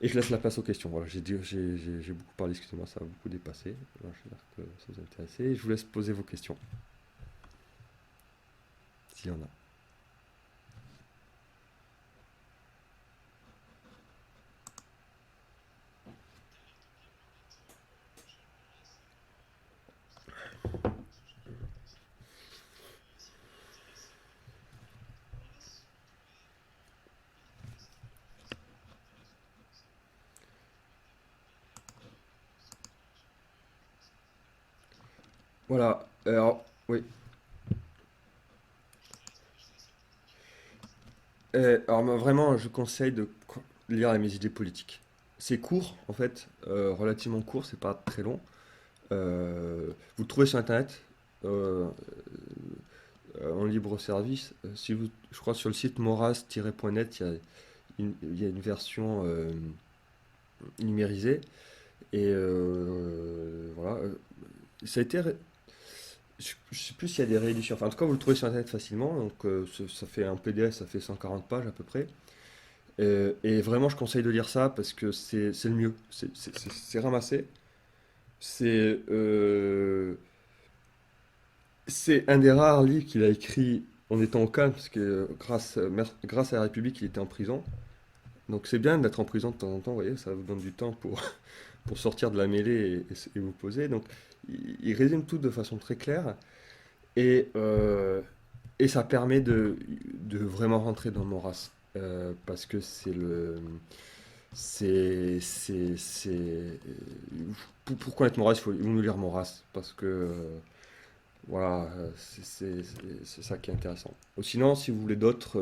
Et je laisse la place aux questions. Voilà, j'ai beaucoup parlé, excusez-moi, ça a beaucoup dépassé. Alors, j'espère que ça vous a intéressé. Je vous laisse poser vos questions, s'il y en a. Voilà, alors, oui. Alors, moi, vraiment, je conseille de lire Mes idées politiques. C'est court, en fait, relativement court, c'est pas très long. Vous le trouvez sur Internet, euh, en libre service. Si vous, je crois sur le site moras-net, il y a une version numérisée. Et voilà. Ça a été. Je sais plus s'il y a des rééditions. Enfin, en tout cas, vous le trouvez sur Internet facilement. Donc, ça fait un PDF, ça fait 140 pages à peu près. Et vraiment, je conseille de lire ça parce que c'est le mieux. C'est ramassé. C'est c'est un des rares livres qu'il a écrit en étant au calme, parce que grâce à la République, il était en prison. Donc c'est bien d'être en prison de temps en temps, vous voyez, ça vous donne du temps pour sortir de la mêlée et vous poser. Donc il résume tout de façon très claire et ça permet de vraiment rentrer dans Maurras. Parce que pour connaître Maurras, il vaut mieux lire Maurras. Parce que voilà, c'est ça qui est intéressant. Ou sinon, si vous voulez d'autres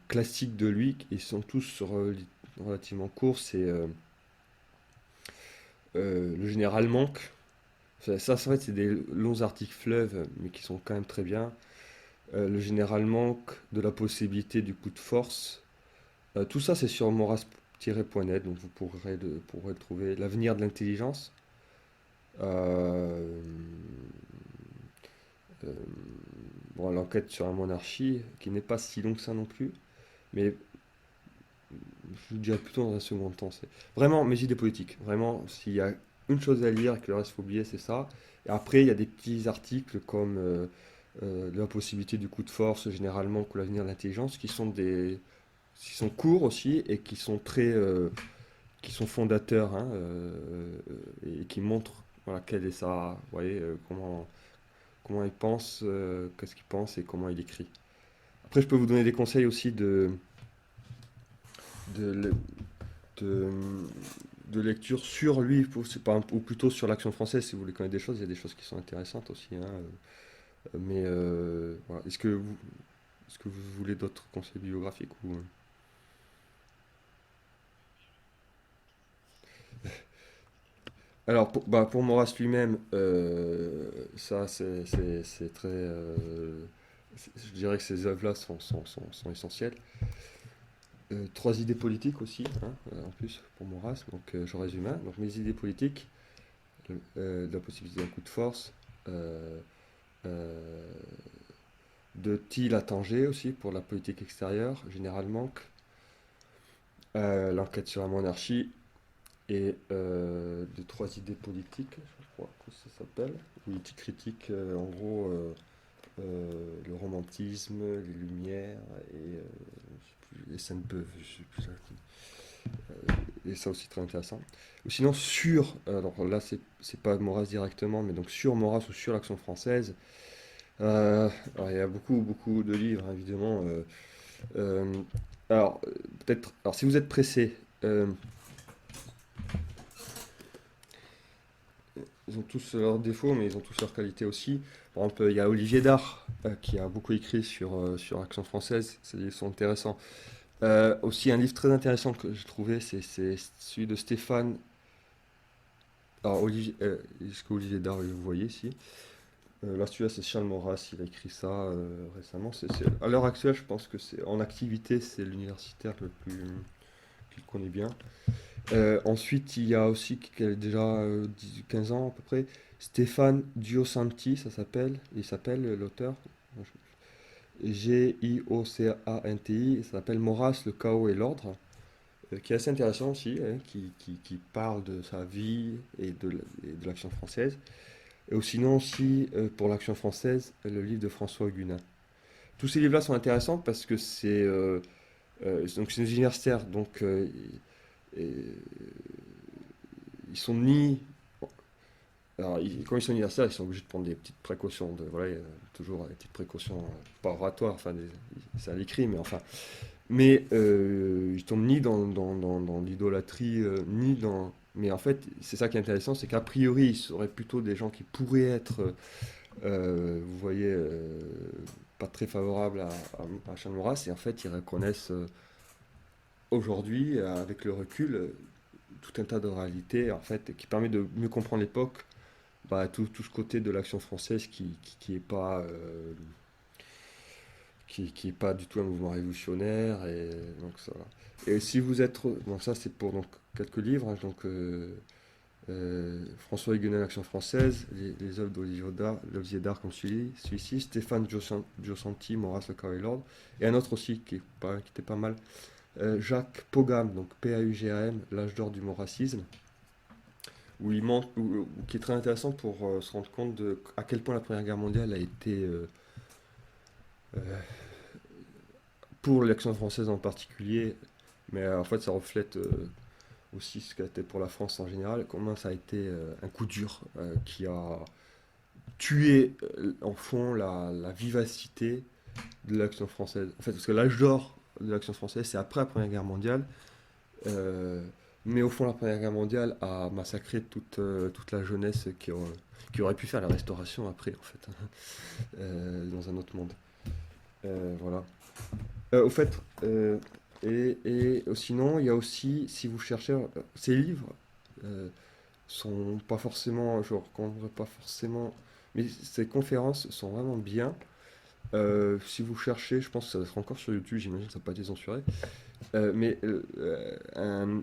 classiques de lui, ils sont tous relativement courts, c'est le général Monk. Ça, en fait, c'est des longs articles fleuves, mais qui sont quand même très bien. Le général Monk, de la possibilité du coup de force. Tout ça, c'est sur moras-net, donc vous pourrez le trouver. L'avenir de l'intelligence. Euh, euh, bon, l'enquête sur la monarchie, qui n'est pas si longue que ça non plus, mais je vous dirais plutôt dans un second temps. C'est vraiment mes idées politiques. Vraiment, s'il y a une chose à lire et que le reste faut oublier, c'est ça. Et après, il y a des petits articles comme de la possibilité du coup de force, généralement, que l'avenir de l'intelligence, qui sont courts aussi et qui sont fondateurs, hein, et qui montrent voilà, quelle est sa, vous voyez, comment il pense, qu'est-ce qu'il pense et comment il écrit. Après, je peux vous donner des conseils aussi de, de, de lecture sur lui, c'est pas, ou plutôt sur l'action française, si vous voulez connaître des choses, il y a des choses qui sont intéressantes aussi, hein. Mais voilà. Est-ce que vous voulez d'autres conseils bibliographiques ou... Alors, pour Maurras lui-même, ça, c'est très... je dirais que ces œuvres-là sont essentielles. Trois idées politiques aussi, hein, en plus, pour Maurras, donc je résume. Hein. Donc, mes idées politiques, de la possibilité d'un coup de force, euh, euh, de Thiel à Tanger aussi, pour la politique extérieure, généralement, l'enquête sur la monarchie, et de trois idées politiques, je crois que ça s'appelle, où il critique en gros le romantisme, les Lumières et je sais plus, les Sainte-Beuve, je sais plus, et ça aussi très intéressant. Ou sinon alors là c'est pas Maurras directement, mais donc sur Maurras ou sur l'Action française, alors il y a beaucoup de livres hein, évidemment. Euh, alors peut-être, alors si vous êtes pressé, ils ont tous leurs défauts, mais ils ont tous leurs qualités aussi. Par exemple, il y a Olivier Dard qui a beaucoup écrit sur Action française. Ces livres sont intéressants. Aussi, un livre très intéressant que j'ai trouvé, c'est celui de Stéphane. Alors, est-ce que Olivier Dard, vous voyez ici? Là, celui-là, c'est Charles Maurras. Il a écrit ça récemment. À l'heure actuelle, je pense que c'est en activité, c'est l'universitaire le plus qu'il connaît bien. Ensuite, il y a aussi, qui a déjà 15 ans à peu près, Stéphane Giosanti, ça s'appelle. Il s'appelle l'auteur. Giocanti, ça s'appelle Maurras, le chaos et l'ordre. qui est assez intéressant aussi, hein, qui parle de sa vie et de l'Action française. Et ou sinon aussi, pour l'Action française, le livre de François Huguenin. Tous ces livres-là sont intéressants parce que donc c'est des universitaires, donc et- ils sont ni alors, quand ils sont universitaires, ils sont obligés de prendre des petites précautions. Voilà, il y a toujours des petites précautions, pas oratoires, enfin, c'est à l'écrit, mais enfin. Mais ils tombent ni dans l'idolâtrie, ni dans. Mais en fait, c'est ça qui est intéressant, c'est qu'a priori, ils seraient plutôt des gens qui pourraient être, vous voyez, pas très favorables à Charles Maurras, et en fait, ils reconnaissent aujourd'hui, avec le recul, tout un tas de réalités, en fait, qui permet de mieux comprendre l'époque, bah, tout ce côté de l'action française qui est pas, qui est pas du tout un mouvement révolutionnaire. Et donc ça. Et si vous êtes. Bon, ça, c'est pour donc, quelques livres, hein, donc, François Huguenin, l'Action française, les œuvres d'Olivier Dard, comme celui-ci, Stéphane Giosanti, Maurras, le Carré et l'Ordre, et un autre aussi qui était pas mal, Jacques Pogam, donc Paugam, L'âge d'or du maurassisme, où il manque, qui est très intéressant pour se rendre compte de à quel point la Première Guerre mondiale a été, euh, pour l'action française en particulier, mais en fait ça reflète aussi ce qu'a été pour la France en général, comment ça a été un coup dur qui a tué en fond la vivacité de l'action française. En fait, parce que l'âge d'or de l'action française, c'est après la Première Guerre mondiale. euh, mais au fond, la Première Guerre mondiale a massacré toute la jeunesse qui aurait pu faire la restauration après, en fait, dans un autre monde. Voilà. Au fait, et sinon, il y a aussi, si vous cherchez, ces livres sont pas forcément, je ne recommanderais pas forcément, mais ces conférences sont vraiment bien. Si vous cherchez, je pense que ça va être encore sur YouTube, j'imagine que ça n'a pas été censuré. Mais un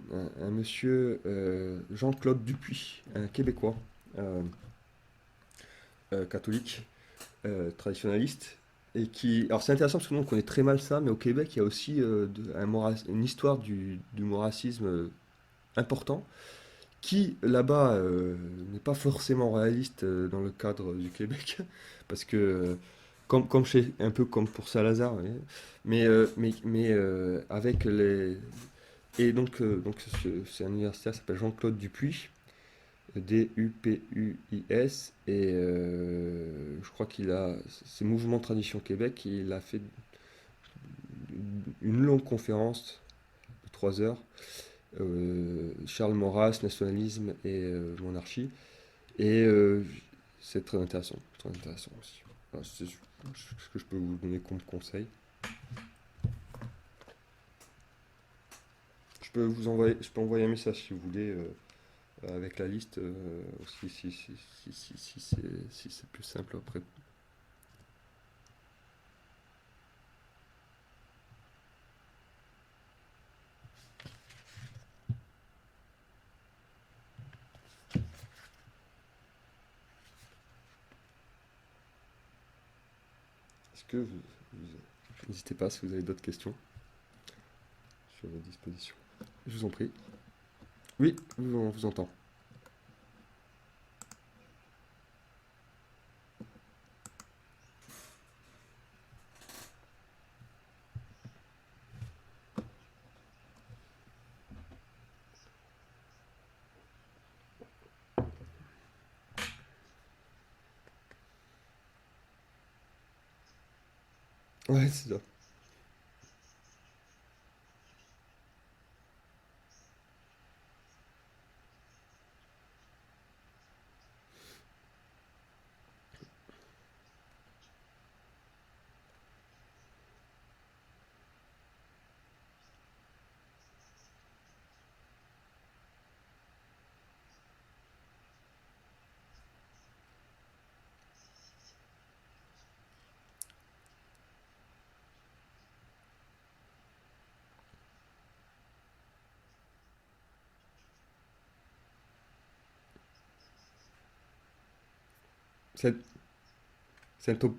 monsieur, Jean-Claude Dupuis, un Québécois, euh, catholique, traditionnaliste, et qui... Alors c'est intéressant parce que nous on connaît très mal ça, mais au Québec il y a aussi une histoire du maurassisme important, qui là-bas n'est pas forcément réaliste dans le cadre du Québec, parce que un peu comme pour Salazar, vous voyez, mais avec les... Et donc c'est un universitaire qui s'appelle Jean-Claude Dupuis, Dupuis, et je crois qu'il a, c'est Mouvement Tradition Québec, il a fait une longue conférence de 3 heures, Charles Maurras, nationalisme et monarchie, et c'est très intéressant aussi. Voilà, c'est ce que je peux vous donner comme conseil. Je peux envoyer un message si vous voulez, avec la liste aussi, si c'est plus simple après. Est-ce que n'hésitez pas si vous avez d'autres questions sur vos dispositions. Je vous en prie. Oui, on vous entend. Ouais, c'est ça. C'est c'est un top,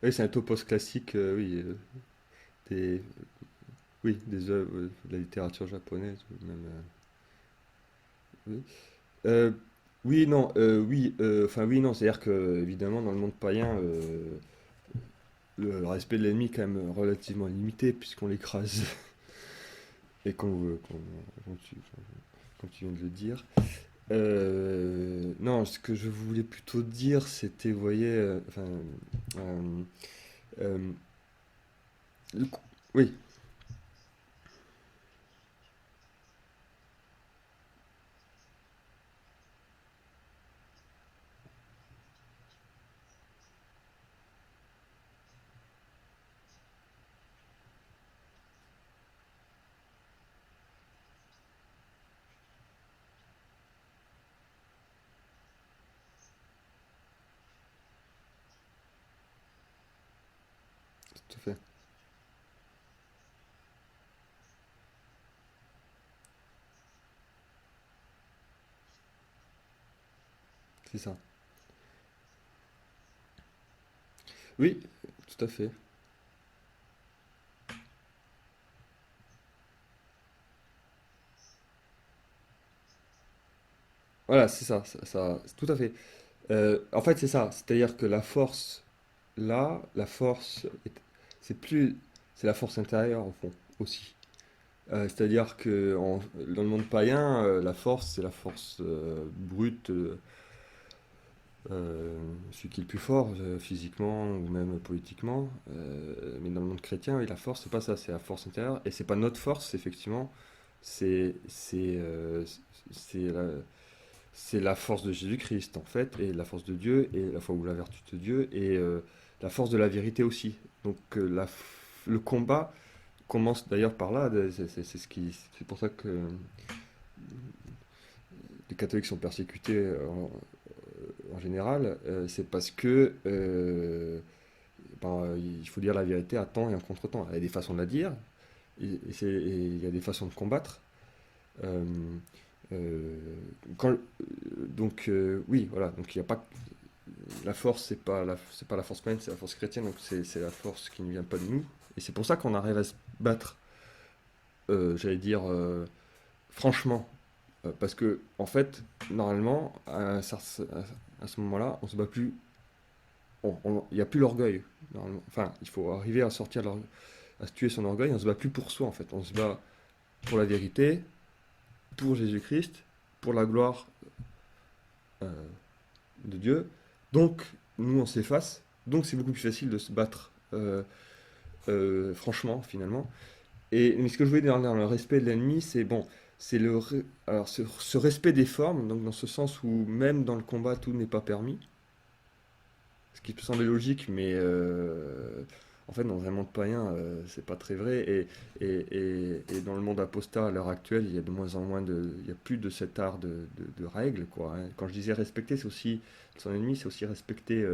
oui, c'est un topos classique, oui. Des, oui, des œuvres de la littérature japonaise, ou même. Oui. Euh, oui, non, oui, enfin oui, non, c'est-à-dire que évidemment dans le monde païen, le respect de l'ennemi est quand même relativement limité puisqu'on l'écrase et comme tu viens de le dire. Non, ce que je voulais plutôt dire, c'était, vous voyez, enfin, euh, euh, le cou- oui, tout à fait, c'est ça. Oui, tout à fait. Voilà, c'est ça, tout à fait. En fait, c'est ça, c'est-à-dire que la force, là, c'est plus, c'est la force intérieure au fond aussi. C'est-à-dire que dans le monde païen, la force, c'est la force brute, celui qui est le plus fort physiquement ou même politiquement. Mais dans le monde chrétien, oui, la force, c'est pas ça, c'est la force intérieure. Et c'est pas notre force, effectivement, c'est c'est euh, c'est la, c'est la force de Jésus-Christ, en fait, et la force de Dieu, et la foi ou la vertu de Dieu, et la force de la vérité aussi. Donc le combat commence d'ailleurs par là, c'est pour ça que les catholiques sont persécutés en général, c'est parce que il faut dire la vérité à temps et en contre-temps. Il y a des façons de la dire, et il y a des façons de combattre. Euh, euh, oui, voilà, donc il n'y a pas la force, c'est pas la force humaine, c'est la force chrétienne, donc c'est la force qui ne vient pas de nous. Et c'est pour ça qu'on arrive à se battre, j'allais dire, franchement. Parce que, en fait, normalement, à ce moment-là, on se bat plus. Il n'y a plus l'orgueil. Enfin, il faut arriver à sortir à se tuer son orgueil. On se bat plus pour soi, en fait. On se bat pour la vérité, pour Jésus-Christ, pour la gloire euh, de Dieu. Donc, nous, on s'efface. Donc, c'est beaucoup plus facile de se battre, franchement, finalement. Mais ce que je voulais dire dans le respect de l'ennemi, c'est bon, alors ce respect des formes, donc dans ce sens où même dans le combat tout n'est pas permis, ce qui peut sembler logique, mais en fait dans un monde païen c'est pas très vrai, et dans le monde apostat à l'heure actuelle il y a de moins en moins il y a plus de cet art de règles quoi, hein. Quand je disais respecter, c'est aussi son ennemi, c'est aussi respecter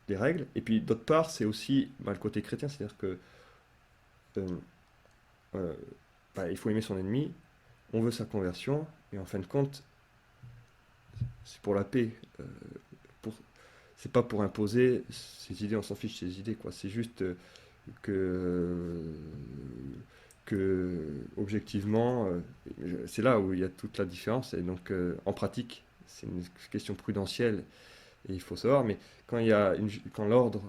les règles, et puis d'autre part c'est aussi le côté chrétien, c'est-à-dire que euh, euh, il faut aimer son ennemi, on veut sa conversion, et en fin de compte, c'est pour la paix. Pour, c'est pas pour imposer ses idées, on s'en fiche ses idées, quoi. C'est juste que, objectivement, c'est là où il y a toute la différence. Et donc, en pratique, c'est une question prudentielle et il faut savoir. Mais quand l'ordre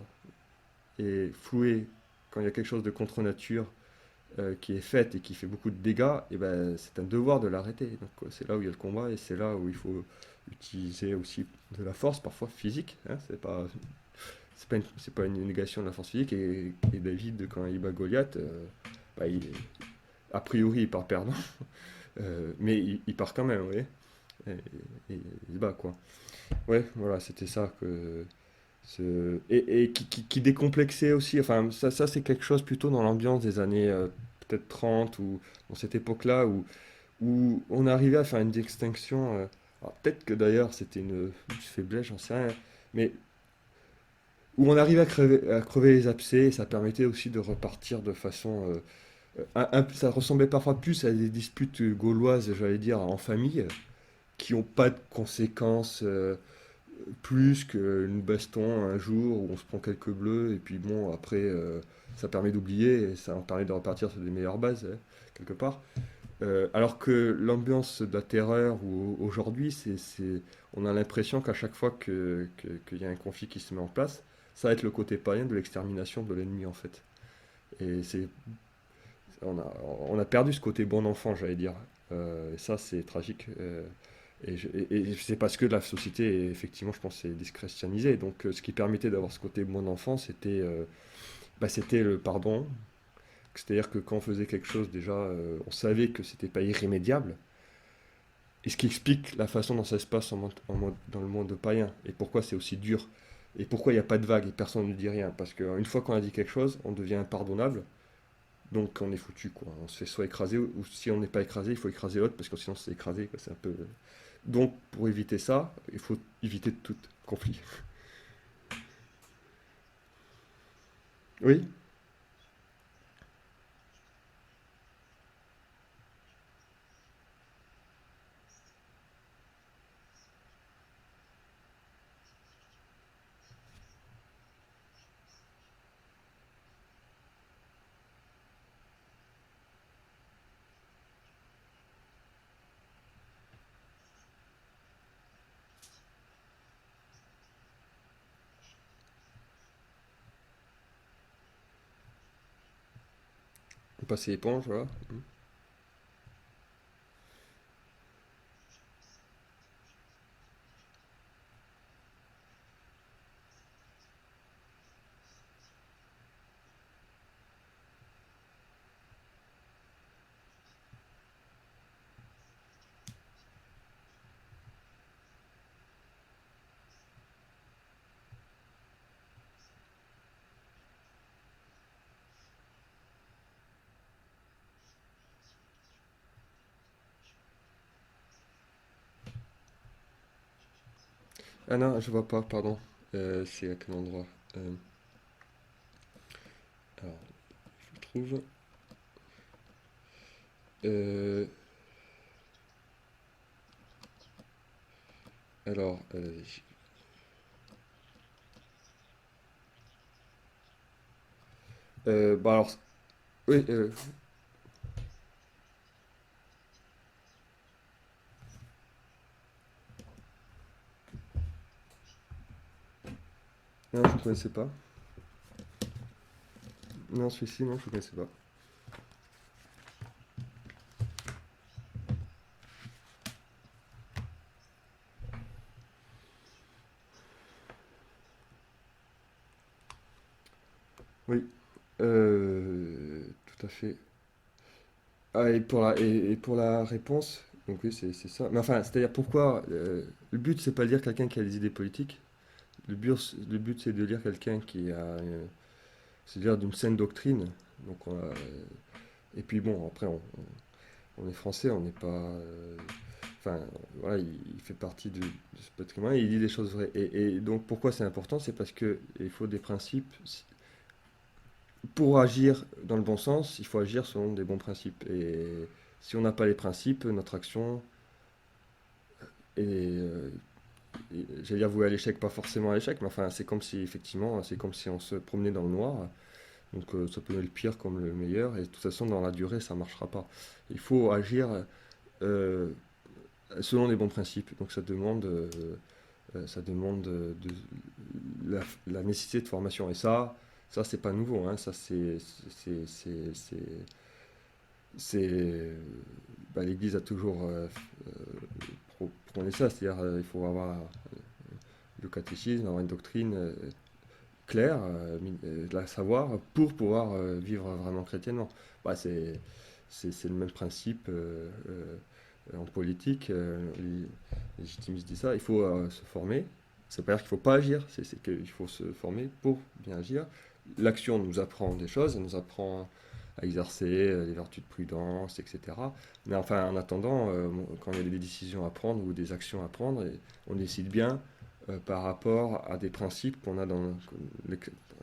est floué, quand il y a quelque chose de contre nature qui est faite et qui fait beaucoup de dégâts, et ben, c'est un devoir de l'arrêter. Donc c'est là où il y a le combat et c'est là où il faut utiliser aussi de la force, parfois physique, hein. C'est pas une négation de la force physique. Et David, quand il bat Goliath, a priori il part perdant, mais il part quand même, oui. Et, il se bat, quoi. Ouais, voilà, c'était ça que. Et qui décomplexait aussi, enfin ça c'est quelque chose plutôt dans l'ambiance des années peut-être 30 ou dans cette époque-là où on arrivait à faire une distinction. Alors peut-être que d'ailleurs c'était une faiblesse, j'en sais rien, mais où on arrivait à crever les abcès, et ça permettait aussi de repartir de façon. Ça ressemblait parfois plus à des disputes gauloises, j'allais dire, en famille, qui n'ont pas de conséquences. plus qu'une baston un jour où on se prend quelques bleus et puis bon, après, ça permet d'oublier et ça en permet de repartir sur des meilleures bases, quelque part. Alors que l'ambiance de la terreur aujourd'hui, on a l'impression qu'à chaque fois qu'il y a un conflit qui se met en place, ça va être le côté païen de l'extermination de l'ennemi en fait. Et on a, on a perdu ce côté bon enfant, j'allais dire. Et ça, c'est tragique. Et c'est parce que la société, effectivement, je pense, est déschristianisée. Donc, ce qui permettait d'avoir ce côté bon enfant, c'était le pardon. C'est-à-dire que quand on faisait quelque chose, déjà, on savait que c'était pas irrémédiable. Et ce qui explique la façon dont ça se passe dans le monde païen. Et pourquoi c'est aussi dur. Et pourquoi il n'y a pas de vague et personne ne dit rien. Parce qu'une fois qu'on a dit quelque chose, on devient impardonnable. Donc on est foutu, quoi. On se fait soit écraser, ou si on n'est pas écrasé, il faut écraser l'autre, parce que sinon c'est écrasé, quoi. C'est un peu... Donc pour éviter ça, il faut éviter tout conflit. Oui, on passe l'éponge, voilà. Ah non, je vois pas, pardon. C'est à quel endroit? Euh, alors, je trouve... Euh, alors, bah alors, oui, non, je ne connaissais pas. Non, celui-ci, non, je ne connaissais pas. Oui, tout à fait. Ah, et pour la réponse, donc oui, c'est ça. Mais enfin, c'est-à-dire pourquoi le but, c'est pas de lire quelqu'un qui a des idées politiques. Le but c'est de lire quelqu'un qui a, c'est-à-dire d'une saine doctrine. Donc, et puis bon, après, on est français, on n'est pas. Enfin, voilà, il fait partie de ce patrimoine et il dit des choses vraies. Et donc, pourquoi c'est important? C'est parce que il faut des principes. Pour agir dans le bon sens, il faut agir selon des bons principes. Et si on n'a pas les principes, notre action est, j'allais dire vouée à l'échec, pas forcément à l'échec, mais enfin, c'est comme si, effectivement, c'est comme si on se promenait dans le noir. Donc, ça peut être le pire comme le meilleur. Et de toute façon, dans la durée, ça ne marchera pas. Il faut agir euh, selon les bons principes. Donc, ça demande la nécessité de formation. Et ça c'est pas nouveau, hein. Ça, c'est, bah, l'Église a toujours prôné ça, c'est-à-dire il faut avoir le catéchisme, avoir une doctrine claire, la savoir pour pouvoir vivre vraiment chrétiennement. Bah, c'est le même principe en politique. Les légitimistes disent ça, il faut se former. Ça veut pas dire qu'il ne faut pas agir, c'est qu'il faut se former pour bien agir. L'action nous apprend des choses, elle nous apprend à exercer les vertus de prudence, etc. Mais enfin, en attendant, quand il y a des décisions à prendre ou des actions à prendre, on décide bien par rapport à des principes qu'on a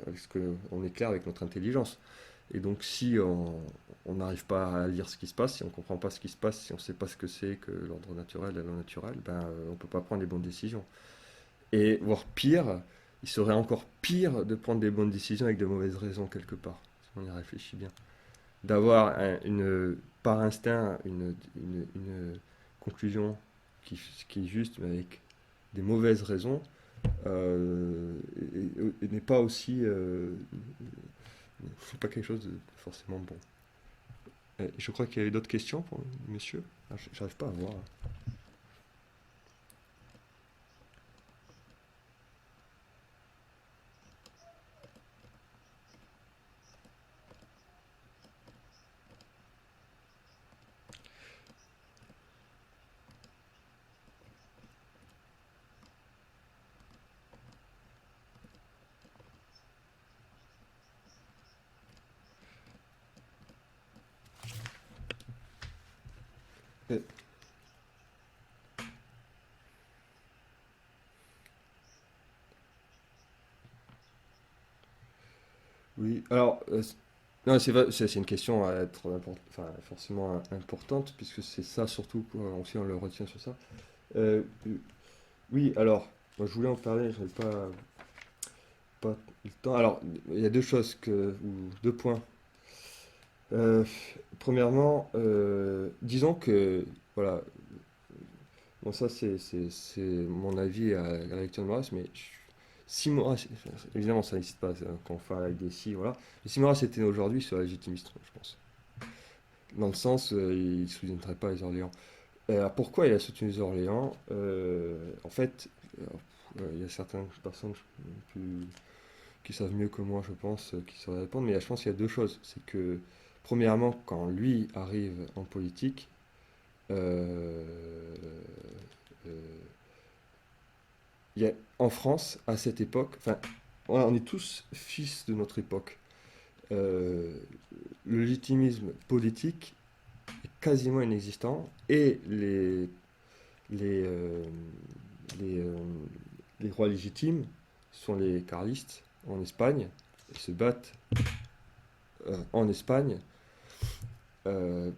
parce qu'on est clair avec notre intelligence. Et donc, si on n'arrive pas à lire ce qui se passe, si on ne comprend pas ce qui se passe, si on ne sait pas ce que c'est que l'ordre naturel et la loi naturelle, ben, on ne peut pas prendre les bonnes décisions. Et voire pire, il serait encore pire de prendre des bonnes décisions avec de mauvaises raisons quelque part, si on y réfléchit bien. D'avoir par instinct une conclusion qui est juste, mais avec des mauvaises raisons, et n'est pas aussi, c'est pas quelque chose de forcément bon. Je crois qu'il y avait d'autres questions pour le monsieur. Ah, j'arrive pas à voir. Euh, oui, alors, non, c'est une question à être enfin, forcément importante, puisque c'est ça surtout, quoi, aussi on le retient sur ça. Euh, oui, alors, moi, je voulais en parler, je n'avais pas le temps. Alors, il y a deux choses ou deux points. Euh, Premièrement, disons que, voilà, bon, ça c'est mon avis à la lecture de Maurras, mais si Maurras, évidemment ça n'existe pas quand on fait avec des si, voilà, mais si Maurras était né aujourd'hui, il serait légitimiste, je pense. Dans le sens, il ne soutiendrait pas les Orléans. Pourquoi il a soutenu les Orléans? En fait, il y a certaines personnes plus qui savent mieux que moi, je pense, qui sauraient répondre. Mais je pense qu'il y a deux choses. C'est que, premièrement, quand lui arrive en politique, euh, euh, il y a, en France, à cette époque, enfin, voilà, on est tous fils de notre époque. Euh, le légitimisme politique est quasiment inexistant et les, euh, les, euh, les rois légitimes sont les carlistes en Espagne et se battent en Espagne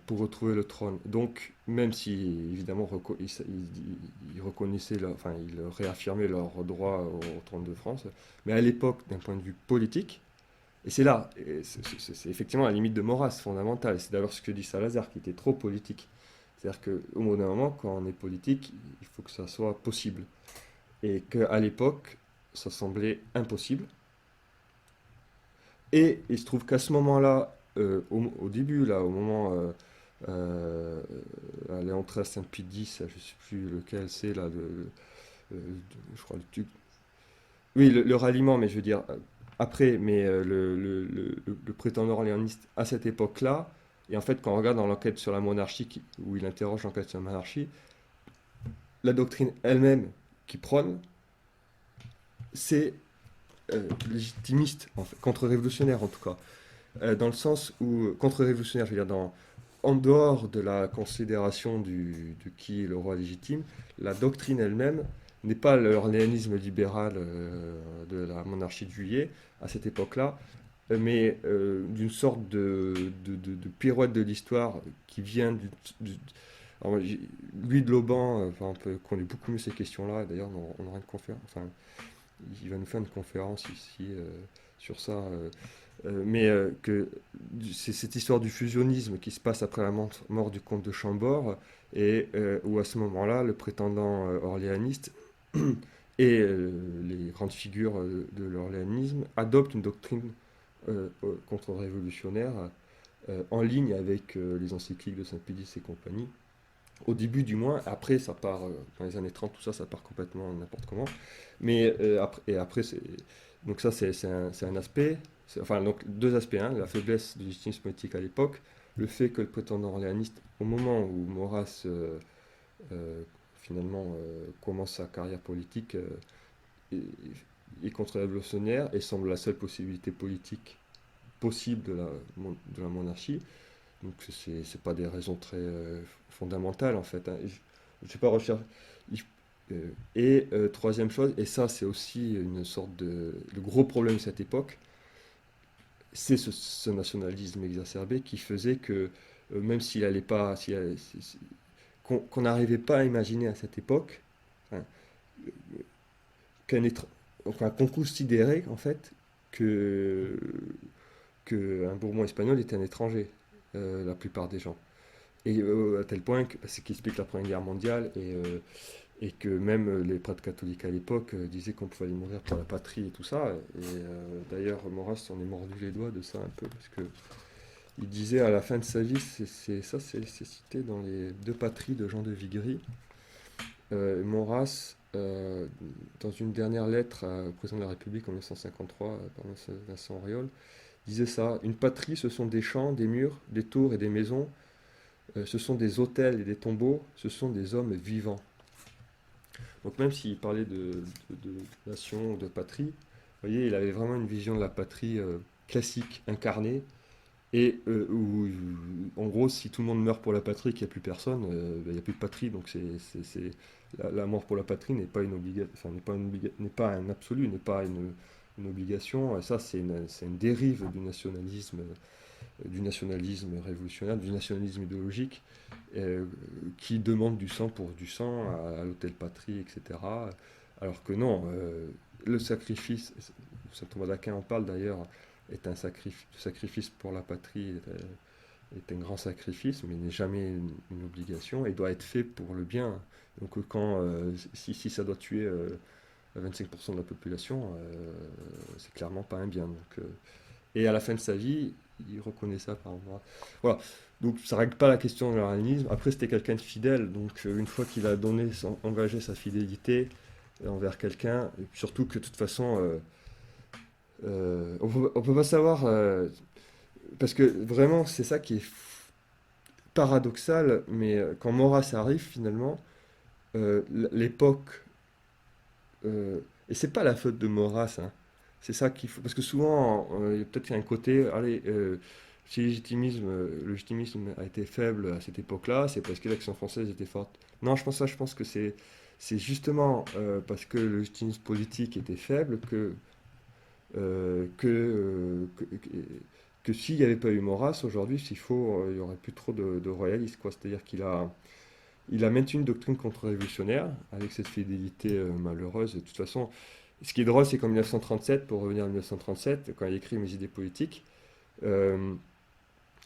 pour retrouver le trône. Donc, même si évidemment ils reconnaissaient, enfin, ils réaffirmaient leur droit au trône de France, mais à l'époque, d'un point de vue politique, et c'est là, et c'est effectivement la limite de Maurras fondamentale, c'est d'ailleurs ce que dit Salazar, qui était trop politique. C'est-à-dire qu'au bout d'un moment, quand on est politique, il faut que ça soit possible. Et qu'à l'époque, ça semblait impossible. Et il se trouve qu'à ce moment-là, au début, là, au moment, euh, l'entrée à Saint-Pie X, je ne sais plus lequel c'est, là, je crois oui, le ralliement, mais je veux dire, après, mais le prétendant orléaniste à cette époque-là, et en fait, quand on regarde dans l'enquête sur la monarchie, où il interroge l'enquête sur la monarchie, la doctrine elle-même qui prône, c'est légitimiste, en fait, contre-révolutionnaire en tout cas. Dans le sens où, contre-révolutionnaire, je veux dire, en dehors de la considération de qui est le roi légitime, la doctrine elle-même n'est pas l'orléanisme libéral de la monarchie de Juillet à cette époque-là, mais d'une sorte de pirouette de l'histoire qui vient alors, lui de Lauban, enfin, on peut connaît beaucoup mieux ces questions-là. D'ailleurs, on aura une conférence. Enfin, il va nous faire une conférence ici sur ça. Mais que c'est cette histoire du fusionnisme qui se passe après la mort du comte de Chambord, et où à ce moment-là, le prétendant orléaniste et les grandes figures de l'orléanisme adoptent une doctrine contre-révolutionnaire en ligne avec les encycliques de Saint-Pédis et compagnie. Au début, du moins, après, ça part, dans les années 30, tout ça, ça part complètement n'importe comment. Mais après, donc ça, c'est un aspect, enfin, donc deux aspects, hein, la faiblesse du légitimisme politique à l'époque, le fait que le prétendant orléaniste, au moment où Maurras, euh, finalement, commence sa carrière politique, est contre-révolutionnaire et semble la seule possibilité politique possible de la monarchie. Donc c'est pas des raisons très fondamentales en fait, hein. Je sais pas rechercher. Et troisième chose, et ça c'est aussi une sorte le gros problème de cette époque, c'est ce nationalisme exacerbé qui faisait que même s'il allait pas, qu'on n'arrivait pas à imaginer à cette époque, hein, qu'on considérait en fait que qu'un Bourbon espagnol était un étranger, la plupart des gens. Et à tel point que c'est ce qui explique la Première Guerre mondiale et que même les prêtres catholiques à l'époque disaient qu'on pouvait aller mourir pour la patrie et tout ça. Et d'ailleurs, Maurras s'en est mordu les doigts de ça un peu parce que il disait à la fin de sa vie, c'est cité dans les Deux patries de Jean de Vigry. Maurras, dans une dernière lettre au président de la République en 1953, par Vincent Auriol, disait ça: une patrie, ce sont des champs, des murs, des tours et des maisons, ce sont des autels et des tombeaux, ce sont des hommes vivants. Donc même s'il parlait de nation, de patrie, vous voyez, il avait vraiment une vision de la patrie classique, incarnée, et où, en gros, si tout le monde meurt pour la patrie, qu'il n'y a plus personne, il n'y a plus de patrie. Donc la mort pour la patrie n'est pas une obligation, enfin, n'est pas un absolu, n'est pas une obligation. Et ça, c'est une dérive du nationalisme révolutionnaire, du nationalisme idéologique, qui demande du sang pour du sang à l'hôtel patrie, etc. Alors que non, le sacrifice, saint Thomas d'Aquin en parle d'ailleurs, est un sacrifice pour la patrie, est un grand sacrifice, mais n'est jamais une obligation et doit être fait pour le bien. Donc si ça doit tuer 25% de la population, c'est clairement pas un bien. Et à la fin de sa vie, il reconnaît ça par exemple. Voilà. Donc ça ne règle pas la question de l'aranisme. Après, c'était quelqu'un de fidèle, donc une fois qu'il a engagé sa fidélité envers quelqu'un, et surtout que de toute façon, on peut pas savoir, parce que vraiment, c'est ça qui est paradoxal, mais quand Maurras arrive finalement, l'époque, et c'est pas la faute de Maurras, hein, c'est ça qu'il faut, parce que souvent, il y a peut-être un côté, allez, si le légitimisme a été faible à cette époque-là, c'est parce que l'action française était forte. Non, je pense que c'est justement parce que le légitimisme politique était faible que s'il n'y avait pas eu Maurras, aujourd'hui, il n'y aurait plus trop de royalistes, quoi. C'est-à-dire il a maintenu une doctrine contre-révolutionnaire avec cette fidélité malheureuse. De toute façon, ce qui est drôle, c'est qu'en 1937, pour revenir à 1937, quand il écrit Mes idées politiques, euh,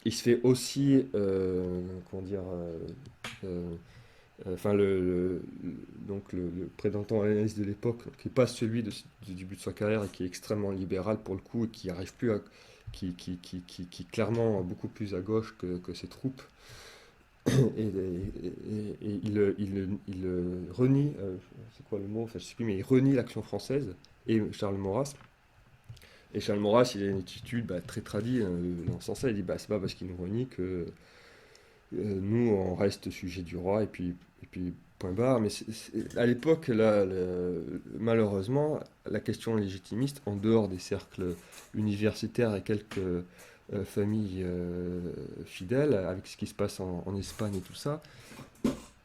il se fait aussi, comment dire, euh, enfin donc le prétentant analyste de l'époque, qui n'est pas celui du début de sa carrière et qui est extrêmement libéral pour le coup et qui arrive plus à, qui est clairement beaucoup plus à gauche que ses troupes. Et il renie, c'est quoi le mot, enfin je sais plus, mais il renie l'action française et Charles Maurras. Et Charles Maurras, il a une attitude très tradie dans ce sens-là. Il dit c'est pas parce qu'il nous renie que nous, on reste sujet du roi, et puis point barre. Mais à l'époque, là, malheureusement, la question légitimiste, en dehors des cercles universitaires et quelques familles fidèles, avec ce qui se passe en Espagne et tout ça,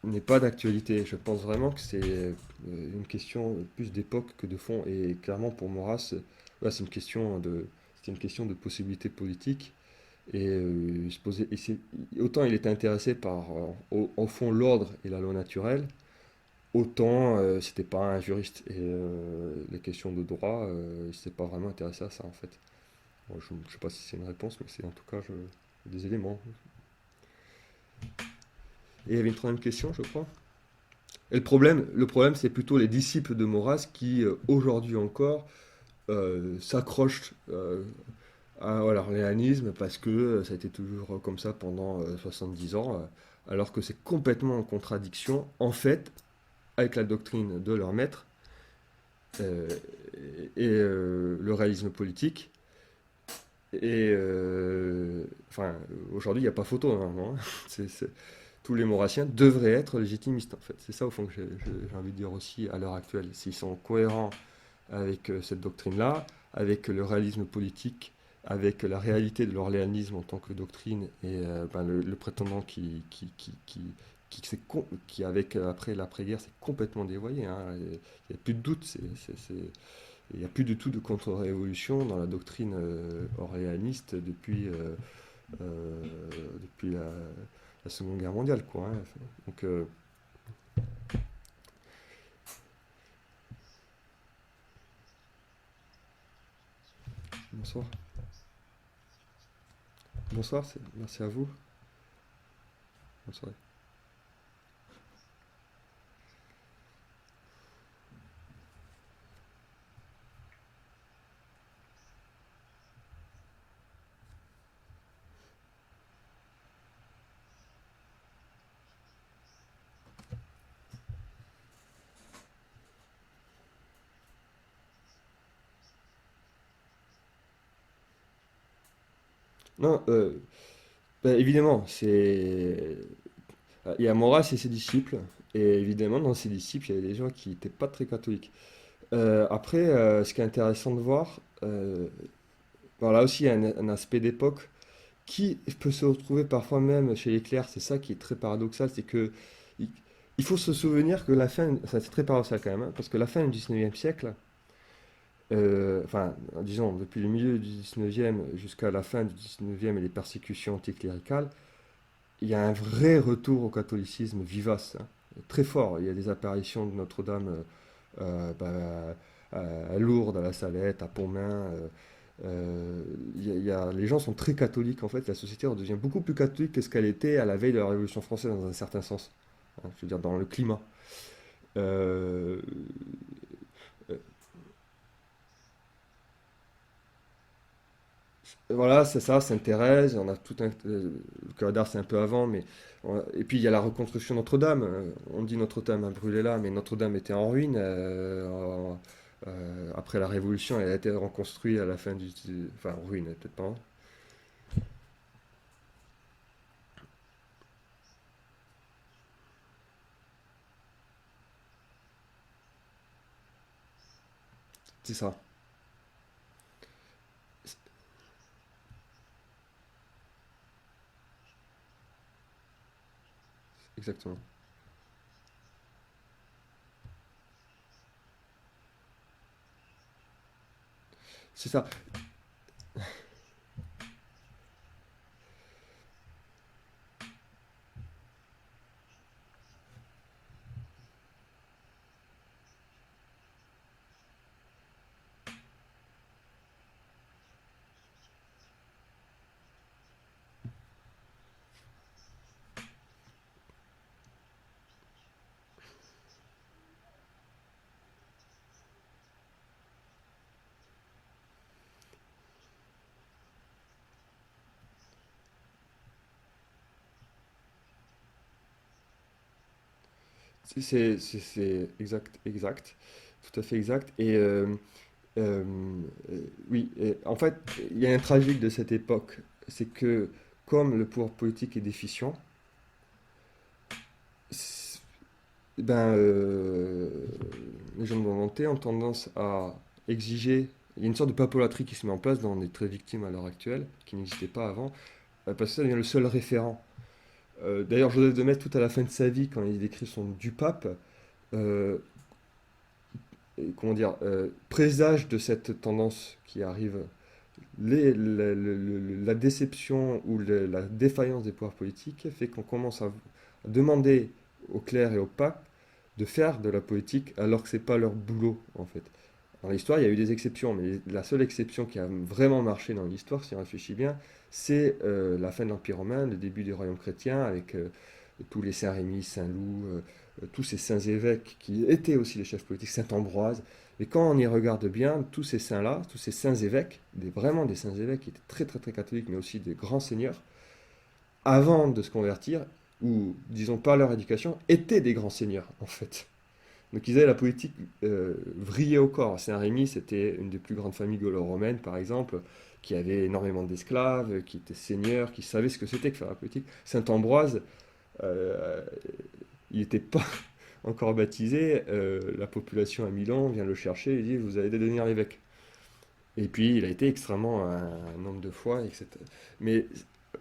n'est pas d'actualité. Je pense vraiment que c'est une question plus d'époque que de fond. Et clairement, pour Maurras, là, c'est une question de possibilité politique. Et se posait, autant il était intéressé par, au fond, l'ordre et la loi naturelle, autant c'était pas un juriste. Et les questions de droit, il s'était pas vraiment intéressé à ça, en fait. Bon, je ne sais pas si c'est une réponse, mais c'est en tout cas des éléments. Et il y avait une troisième question, je crois. Et le problème c'est plutôt les disciples de Maurras qui, aujourd'hui encore, s'accrochent à l'orléanisme parce que ça a été toujours comme ça pendant 70 ans, alors que c'est complètement en contradiction, en fait, avec la doctrine de leur maître euh, le réalisme politique. Et enfin, aujourd'hui, il n'y a pas photo, normalement, hein. Tous les maurassiens devraient être légitimistes, en fait. C'est ça, au fond, que j'ai envie de dire aussi à l'heure actuelle. S'ils sont cohérents avec cette doctrine-là, avec le réalisme politique, avec la réalité de l'orléanisme en tant que doctrine, et le prétendant qui avec, après l'après-guerre, s'est complètement dévoyé, hein. Il n'y a plus de doute, il n'y a plus du tout de contre-révolution dans la doctrine orléaniste depuis la Seconde Guerre mondiale, quoi, hein. Donc, Bonsoir. Bonsoir, merci à vous. Bonsoir. Non, bah, évidemment, il y a Maurras et ses disciples, et évidemment, dans ses disciples, il y avait des gens qui n'étaient pas très catholiques. Après, ce qui est intéressant de voir, bon, là aussi, il y a un aspect d'époque qui peut se retrouver parfois même chez les clercs. C'est ça qui est très paradoxal, c'est que il, il faut se souvenir que la fin, ça c'est très paradoxal quand même, hein, parce que la fin du 19e siècle, enfin, disons, depuis le milieu du 19e jusqu'à la fin du 19e et les persécutions anticléricales, il y a un vrai retour au catholicisme vivace, hein, très fort. Il y a des apparitions de Notre-Dame à Lourdes, à la Salette, à Pontmain. Les gens sont très catholiques en fait. La société redevient beaucoup plus catholique que ce qu'elle était à la veille de la Révolution française dans un certain sens. Hein, je veux dire, dans le climat. Euh, Voilà, c'est ça, Sainte-Thérèse, on a tout un... le cœur d'art, c'est un peu avant, mais... Et puis il y a la reconstruction Notre-Dame. On dit Notre-Dame a brûlé là, mais Notre-Dame était en ruine. Après la Révolution, elle a été reconstruite à la fin du... Enfin, en ruine, peut-être pas. Hein. C'est ça, C'est- exactement. C'est ça. C'est exact, exact. Tout à fait exact. Euh, oui, et en fait, il y a un tragique de cette époque, c'est que comme le pouvoir politique est déficient, c- ben, les gens de volonté ont tendance à exiger. Il y a une sorte de papolatrie qui se met en place, dont on est très victime à l'heure actuelle, qui n'existait pas avant, parce que ça devient le seul référent. D'ailleurs, Joseph de Maistre, tout à la fin de sa vie, quand il écrit son Du Pape, euh, comment dire, présage de cette tendance qui arrive la déception ou la défaillance des pouvoirs politiques fait qu'on commence à demander aux clercs et aux papes de faire de la politique alors que c'est pas leur boulot en fait. Dans l'histoire, il y a eu des exceptions, mais la seule exception qui a vraiment marché dans l'histoire, si on réfléchit bien, c'est la fin de l'Empire romain, le début du royaume chrétien, avec tous les Saint-Rémy, Saint-Loup, tous ces saints évêques qui étaient aussi les chefs politiques, Saint-Ambroise. Et quand on y regarde bien, tous ces saints-là, tous ces saints évêques, vraiment des saints évêques qui étaient très très très catholiques, mais aussi des grands seigneurs, avant de se convertir, ou disons par leur éducation, étaient des grands seigneurs en fait. Donc ils avaient la politique vrillée au corps. Saint-Rémy, c'était une des plus grandes familles gallo-romaines, par exemple, qui avait énormément d'esclaves, qui était seigneur, qui savait ce que c'était que faire la politique. Saint-Ambroise, euh, il n'était pas encore baptisé. La population à Milan vient le chercher et dit vous allez devenir l'évêque. Et puis il a été extrêmement un nombre de fois, etc. Mais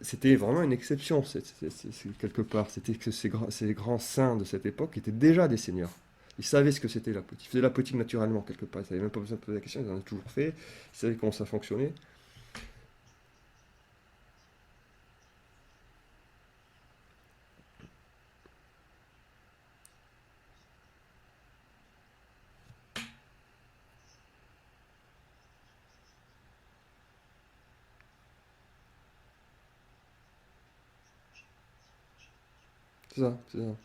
c'était vraiment une exception, quelque part. C'était que ces grands saints de cette époque étaient déjà des seigneurs. Ils savaient ce que c'était la politique. Ils faisaient la politique naturellement, quelque part. Ils n'avaient même pas besoin de poser la question, ils en ont toujours fait. Ils savaient comment ça fonctionnait. C'est ça, c'est ça.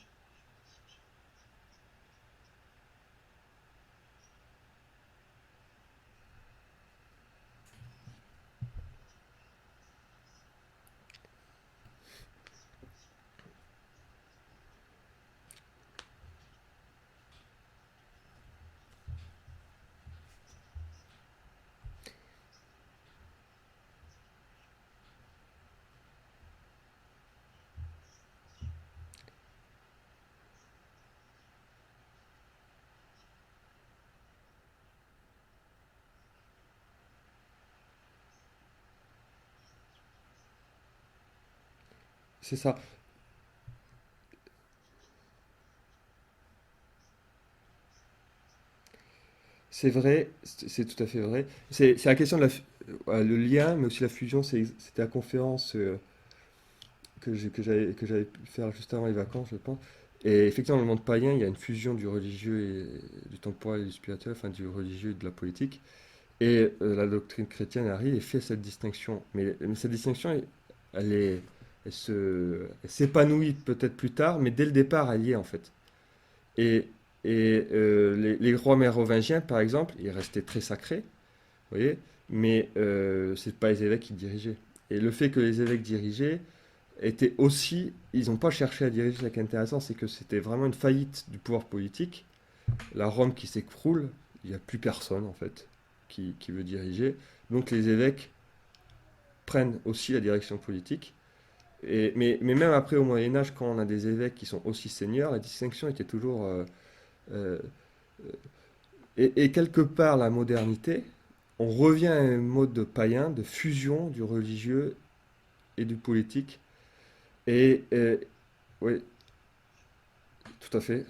C'est ça. C'est vrai, c'est tout à fait vrai. C'est la question de le lien, mais aussi la fusion. C'était la conférence que j'avais pu faire juste avant les vacances, je pense. Et effectivement, dans le monde païen, il y a une fusion du religieux et du temporel et du spirituel, enfin du religieux et de la politique. Et la doctrine chrétienne arrive et fait cette distinction. Mais cette distinction, elle est, elle s'épanouit peut-être plus tard, mais dès le départ, elle y est en fait. Et, les rois mérovingiens, par exemple, ils restaient très sacrés, vous voyez, mais c'est pas les évêques qui dirigeaient. Et le fait que les évêques dirigeaient était aussi, ils n'ont pas cherché à diriger. Ce qui est intéressant, c'est que c'était vraiment une faillite du pouvoir politique. La Rome qui s'écroule, il n'y a plus personne en fait qui veut diriger. Donc les évêques prennent aussi la direction politique. Mais même après au Moyen Âge, quand on a des évêques qui sont aussi seigneurs, la distinction était toujours euh, et quelque part, la modernité, on revient à un mode païen de fusion du religieux et du politique. Et oui, tout à fait.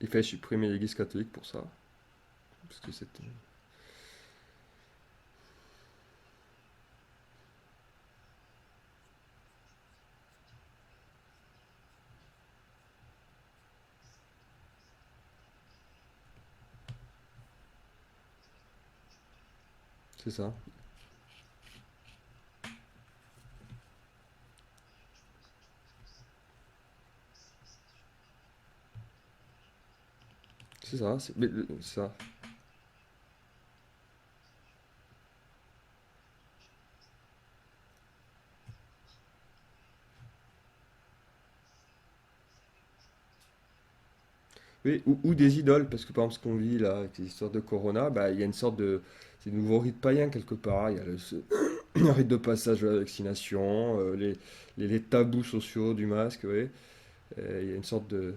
Il fallait supprimer l'Église catholique pour ça. Parce que c'est ça. C'est ça. C'est ça. Oui, ou des idoles, parce que par exemple, ce qu'on vit là, avec les histoires de Corona, bah, il y a une sorte de. C'est de nouveau rite païen quelque part. Il y a le rite de passage de la vaccination, les tabous sociaux du masque, oui. Il y a une sorte de.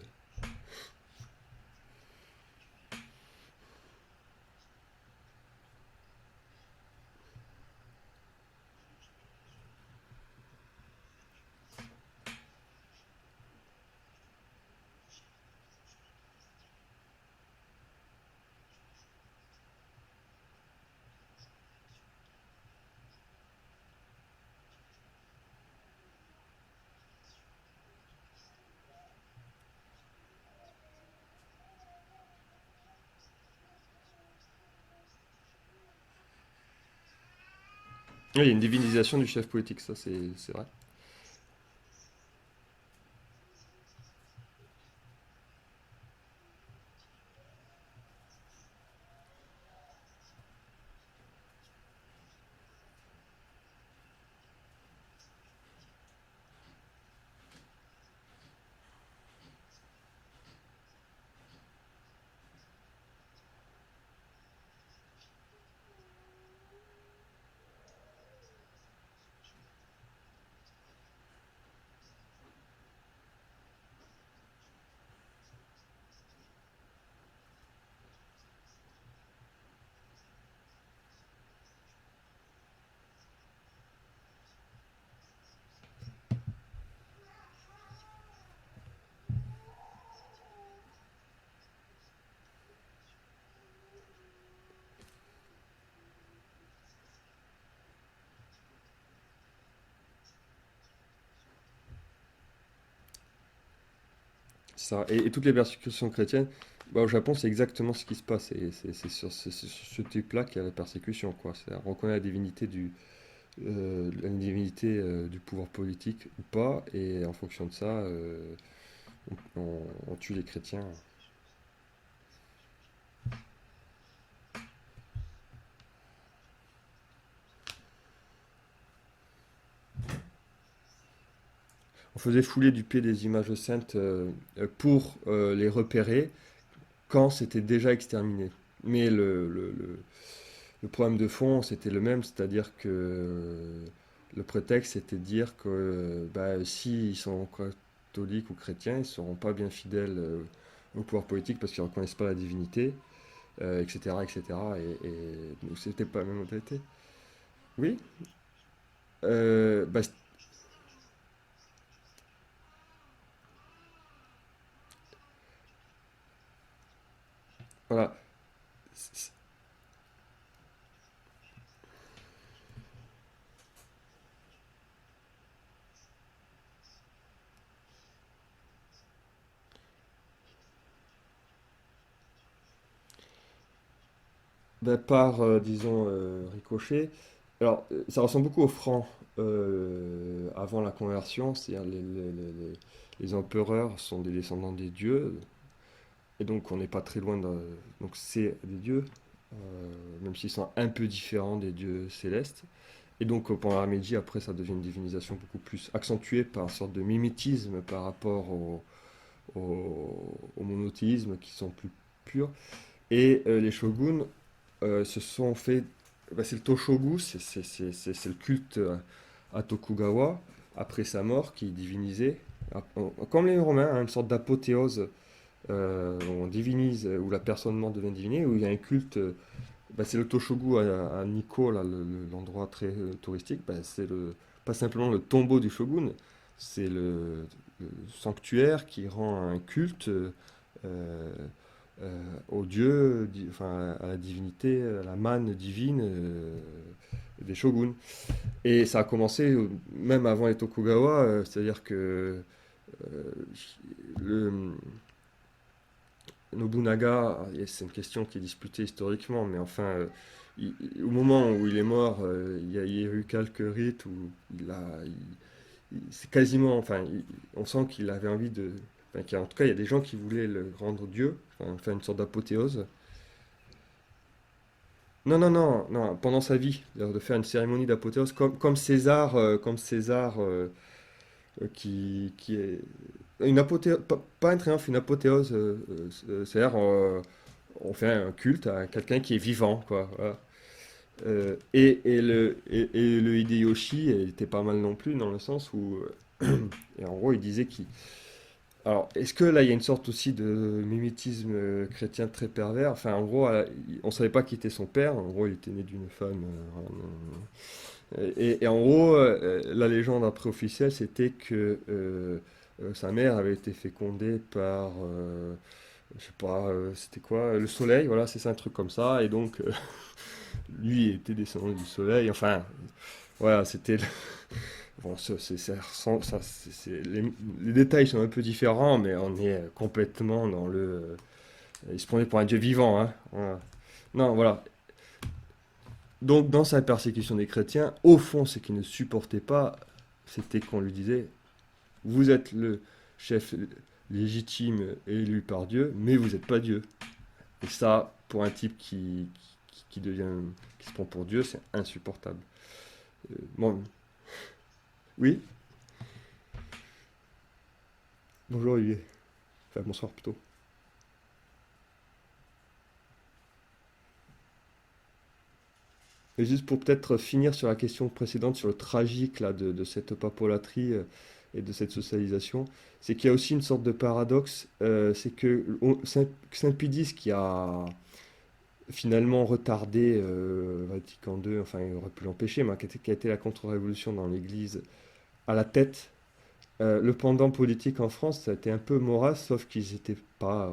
Oui, il y a une divinisation du chef politique, ça c'est vrai. Ça. Et toutes les persécutions chrétiennes, bah, au Japon, c'est exactement ce qui se passe. Et c'est sur ce type-là qu'il y a la persécution, quoi. C'est on reconnaît la divinité du pouvoir politique ou pas, et en fonction de ça, on tue les chrétiens. On faisait fouler du pied des images saintes pour les repérer quand c'était déjà exterminé. Mais le problème de fond, c'était le même, c'est-à-dire que le prétexte, c'était de dire que bah, s'ils sont catholiques ou chrétiens, ils ne seront pas bien fidèles au pouvoir politique parce qu'ils ne reconnaissent pas la divinité, etc., etc. Et donc, c'était pas la même modalité. Oui, bah, voilà. Bah, par, disons, ricochet. Alors, ça ressemble beaucoup au franc avant la conversion, c'est-à-dire les empereurs sont des descendants des dieux, et donc on n'est pas très loin donc c'est des dieux, même s'ils sont un peu différents des dieux célestes. Et donc pendant la Meiji, après, ça devient une divinisation beaucoup plus accentuée par une sorte de mimétisme par rapport au monothéisme qui sont plus purs. Et les shoguns se sont fait. Bah, c'est le Toshogu, c'est le culte à Tokugawa, après sa mort, qui est divinisé. Comme les Romains, hein, une sorte d'apothéose où on divinise, où la personne morte devient divinée, où il y a un culte. Bah, c'est le Toshogu à Nikko, là, l'endroit très touristique. Bah, c'est pas simplement le tombeau du shogun, c'est le sanctuaire qui rend un culte au dieu, enfin à la divinité, à la manne divine des shoguns. Et ça a commencé même avant les Tokugawa, c'est-à-dire que euh, le Nobunaga, c'est une question qui est disputée historiquement, mais enfin, au moment où il est mort, il y a eu quelques rites où c'est quasiment, enfin, on sent qu'il avait envie de, enfin, en tout cas, il y a des gens qui voulaient le rendre Dieu, enfin, faire une sorte d'apothéose. Non, non, non, non, pendant sa vie, de faire une cérémonie d'apothéose, comme César qui est une apothéose, pas un triomphe, une apothéose, c'est-à-dire on fait un culte à quelqu'un qui est vivant, quoi. Voilà. Et le Hideyoshi était pas mal non plus, dans le sens où, et en gros, il disait qu'il. Alors, est-ce que là, il y a une sorte aussi de mimétisme chrétien très pervers? Enfin, en gros, on savait pas qui était son père. En gros, il était né d'une femme. Et en gros, la légende après officielle, c'était que sa mère avait été fécondée par, je sais pas, c'était quoi, le soleil, voilà, c'est ça, un truc comme ça. Et donc, lui était descendant du soleil. Enfin, voilà, c'était. Bon, ça ressemble- ça, les détails sont un peu différents, mais on est complètement dans le. Il se prenait pour un dieu vivant, hein. Voilà. Non, voilà. Donc, dans sa persécution des chrétiens, au fond, ce qu'il ne supportait pas, c'était qu'on lui disait, vous êtes le chef légitime élu par Dieu, mais vous n'êtes pas Dieu. Et ça, pour un type qui devient, qui se prend pour Dieu, c'est insupportable. Bon, oui, bonjour Olivier. Enfin, bonsoir plutôt. Et juste pour peut-être finir sur la question précédente, sur le tragique là, de cette papolatrie et de cette socialisation, c'est qu'il y a aussi une sorte de paradoxe, c'est que Saint-Pédis qui a finalement retardé Vatican II, enfin il aurait pu l'empêcher, mais qui a été la contre-révolution dans l'Église à la tête, le pendant politique en France, ça a été un peu Maurras, sauf qu'ils n'étaient pas,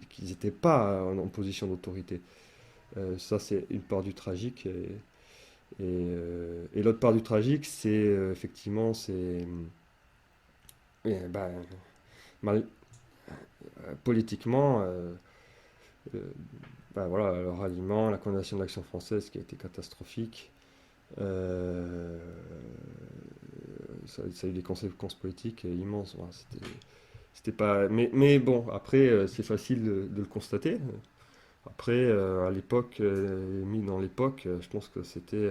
qu'ils étaient pas en position d'autorité. Ça, c'est une part du tragique. Et l'autre part du tragique, c'est effectivement, c'est bah, mal, politiquement, euh, bah voilà, le ralliement, la condamnation de l'Action française qui a été catastrophique, euh, ça a eu des conséquences politiques immenses. Voilà, c'était pas, mais bon, après, c'est facile de le constater. Après, à l'époque, mis dans l'époque, je pense que c'était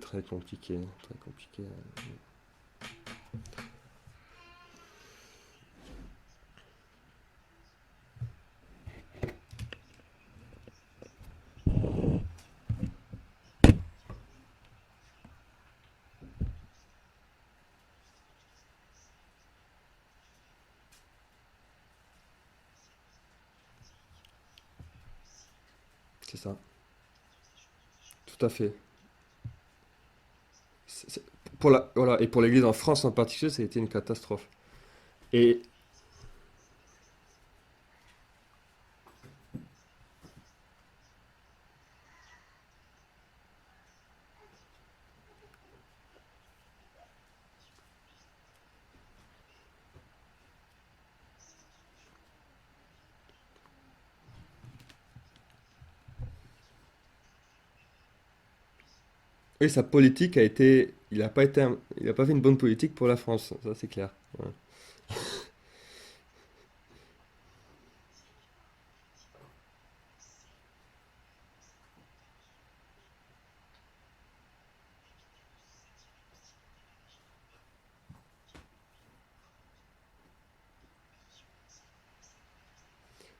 très compliqué, très compliqué. C'est ça, tout à fait. C'est- c'est- voilà, et pour l'Église en France en particulier, ça a été une catastrophe. Et sa politique a été, il a pas fait une bonne politique pour la France, ça c'est clair. Ouais.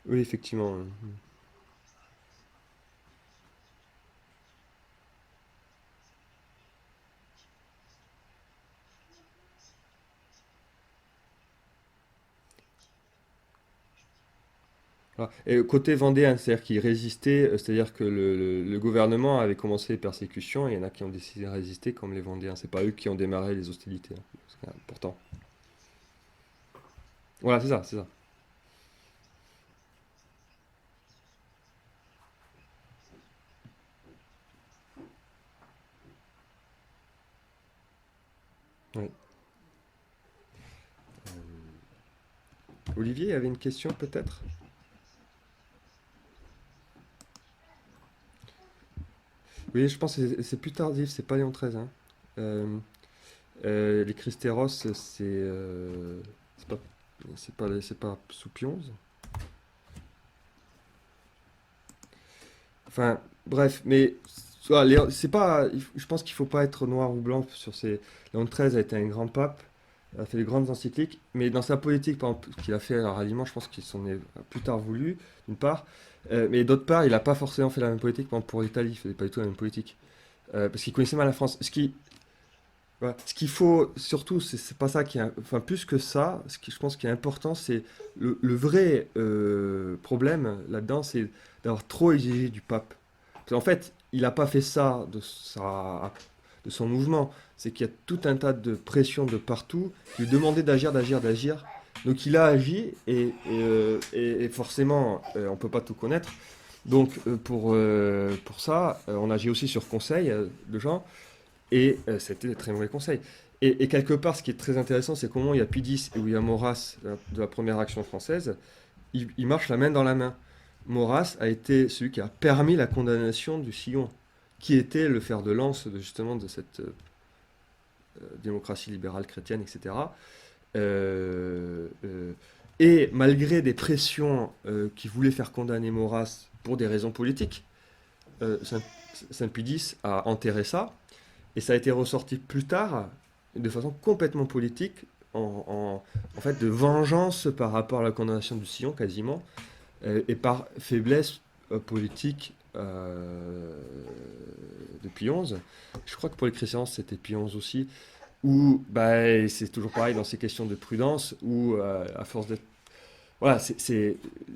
Oui, effectivement. Voilà. Et côté vendéen, c'est-à-dire qu'il résistait, c'est-à-dire que le gouvernement avait commencé les persécutions, et il y en a qui ont décidé de résister, comme les Vendéens. C'est pas eux qui ont démarré les hostilités, hein. Pourtant. Voilà, c'est ça, c'est ça. Ouais. Olivier avait une question peut-être? Oui, je pense que c'est plus tardif, c'est pas Léon XIII, hein. Euh, les Cristéros, c'est pas, c'est pas sous Pie XI. Enfin, bref, mais voilà, c'est pas, je pense qu'il faut pas être noir ou blanc sur ces. Léon XIII a été un grand pape, a fait de grandes encycliques, mais dans sa politique, par exemple, qu'il a fait à ralliement, je pense qu'il s'en est plus tard voulu, d'une part, mais d'autre part, il n'a pas forcément fait la même politique, par exemple, pour l'Italie, il faisait pas du tout la même politique, parce qu'il connaissait mal la France. Voilà. Ce qu'il faut surtout, c'est pas ça qui est, enfin plus que ça, ce qui je pense qui est important, c'est le vrai problème là-dedans, c'est d'avoir trop exigé du pape. Parce qu'en fait, il n'a pas fait ça de son mouvement, c'est qu'il y a tout un tas de pressions de partout qui lui demandaient d'agir, d'agir, d'agir. Donc il a agi et forcément, on peut pas tout connaître. Donc pour ça, on agit aussi sur conseil de gens. Et c'était des très mauvais conseils. Et quelque part, ce qui est très intéressant, c'est comment il y a Pidis et où il y a Maurras de la première action française, ils marchent la main dans la main. Maurras a été celui qui a permis la condamnation du Sillon, qui était le fer de lance justement de cette démocratie libérale chrétienne, etc. Euh, euh, et malgré des pressions qui voulaient faire condamner Maurras pour des raisons politiques, Saint, Saint-Pédis a enterré ça. Et ça a été ressorti plus tard, de façon complètement politique, en fait, de vengeance par rapport à la condamnation du Sillon, quasiment, et par faiblesse politique de Pie XI. Je crois que pour les chrétiens, c'était Pie XI aussi, où bah, c'est toujours pareil dans ces questions de prudence, où à force d'être. Voilà,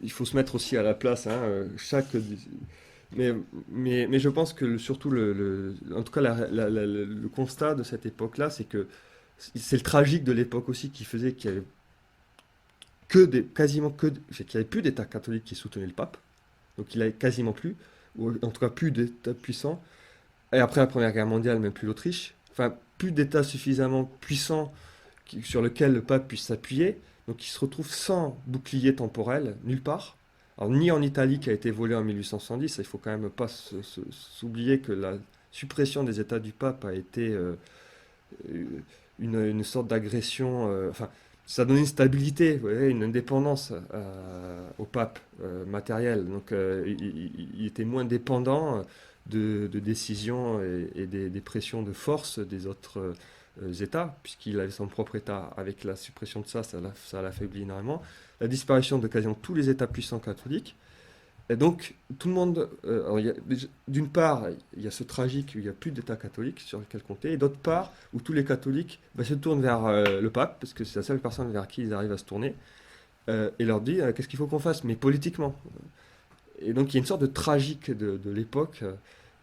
il faut se mettre aussi à la place, hein, mais, mais je pense que surtout, en tout cas, le constat de cette époque-là, c'est que c'est le tragique de l'époque aussi qui faisait qu'il y avait quasiment qu'il n'y avait plus d'État catholique qui soutenait le pape. Donc il avait quasiment plus, ou en tout cas plus d'État puissant. Et après la Première Guerre mondiale, même plus l'Autriche. Enfin, plus d'États suffisamment puissants sur lequel le pape puisse s'appuyer. Donc il se retrouve sans bouclier temporel, nulle part. Alors, ni en Italie qui a été volé en 1870, il faut quand même pas s'oublier que la suppression des États du pape a été une sorte d'agression, enfin, ça donnait une stabilité, vous voyez, une indépendance au pape matériel. Donc il était moins dépendant de décisions et des pressions de force des autres États, puisqu'il avait son propre État. Avec la suppression de ça, ça l'affaiblit énormément. La disparition de quasiment tous les États puissants catholiques. Et donc, tout le monde, d'une part, il y a ce tragique où il n'y a plus d'État catholique sur lequel compter, et d'autre part, où tous les catholiques se tournent vers le pape, parce que c'est la seule personne vers qui ils arrivent à se tourner, et leur dit qu'est-ce qu'il faut qu'on fasse, mais politiquement. Et donc, il y a une sorte de tragique de l'époque.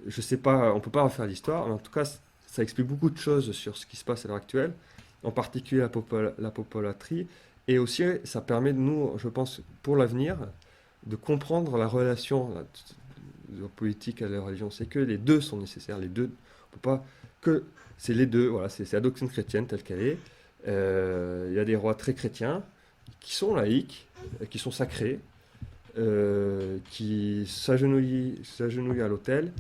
Je sais pas, on ne peut pas refaire l'histoire, mais en tout cas, ça explique beaucoup de choses sur ce qui se passe à l'heure actuelle, en particulier la popolatrie, et aussi, ça permet de nous, je pense, pour l'avenir, de comprendre la relation de la politique à la religion. C'est que les deux sont nécessaires. Les deux, on peut pas que c'est les deux. Voilà, c'est la doctrine chrétienne telle qu'elle est. Il y a des rois très chrétiens qui sont laïcs, qui sont sacrés, qui s'agenouillent à l'autel,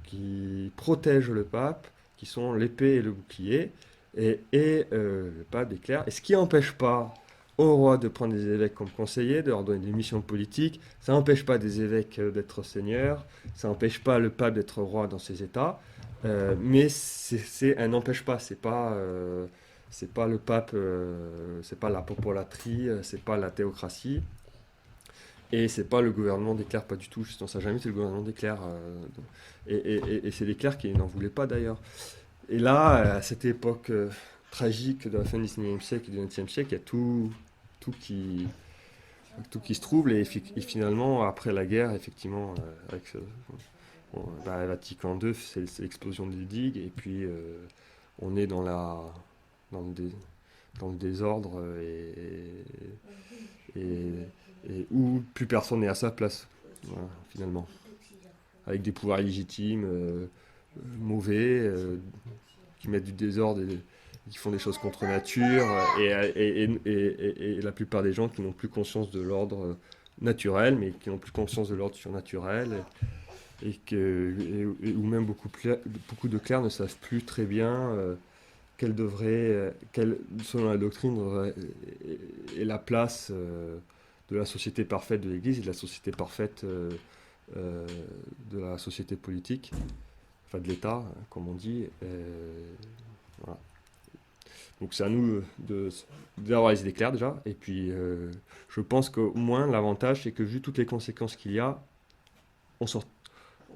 qui protègent le pape, qui sont l'épée et le bouclier, et le pape déclare. Et ce qui n'empêche pas au roi de prendre des évêques comme conseillers, de leur donner des missions politiques. Ça n'empêche pas des évêques d'être seigneurs, ça n'empêche pas le pape d'être roi dans ses États, mais c'est un n'empêche pas, c'est pas le pape, c'est pas la popolatrie, c'est pas la théocratie, et c'est pas le gouvernement des clercs, pas du tout, justement, ça n'a jamais été le gouvernement des clercs, et c'est les clercs qui n'en voulaient pas d'ailleurs. Et là, à cette époque tragique de la fin du 19e siècle et du 20e siècle, il y a tout qui, tout qui se trouble. Et finalement, après la guerre, effectivement, avec Vatican II, c'est l'explosion des digues. Et puis, on est dans le, dé- dans le désordre et, et où plus personne n'est à sa place, voilà, finalement. Avec des pouvoirs illégitimes, mauvais, qui mettent du désordre et qui font des choses contre nature, et la plupart des gens qui n'ont plus conscience de l'ordre naturel, mais qui n'ont plus conscience de l'ordre surnaturel, ou même beaucoup de clercs ne savent plus très bien selon la doctrine, est la place de la société parfaite de l'Église et de la société parfaite de la société politique, enfin de l'État, comme on dit. Voilà. Donc c'est à nous d'avoir les idées claires déjà. Et puis je pense qu'au moins l'avantage, c'est que vu toutes les conséquences qu'il y a,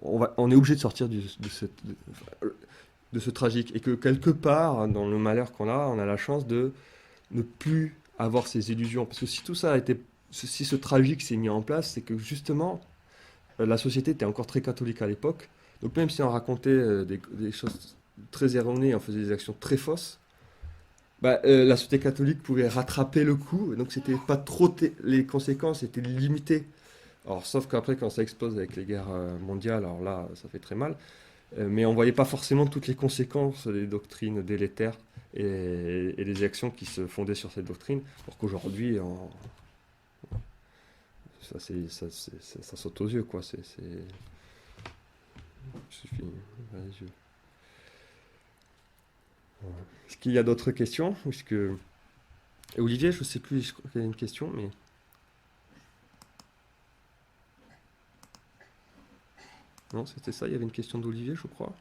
on est obligé de sortir de ce tragique. Et que quelque part, dans le malheur qu'on a, on a la chance de ne plus avoir ces illusions. Parce que si tout ça a été, si ce tragique s'est mis en place, c'est que justement, la société était encore très catholique à l'époque. Donc même si on racontait des choses très erronées, on faisait des actions très fausses, la société catholique pouvait rattraper le coup, donc c'était pas trop les conséquences étaient limitées. Alors sauf qu'après quand ça explose avec les guerres mondiales, alors là ça fait très mal. Mais on voyait pas forcément toutes les conséquences des doctrines délétères et des actions qui se fondaient sur cette doctrine. Alors qu'aujourd'hui, ça saute aux yeux, quoi. Suffit. Allez, voilà. Est-ce qu'il y a d'autres questions? Olivier, je sais plus, je crois qu'il y a une question, mais non, c'était ça. Il y avait une question d'Olivier, je crois.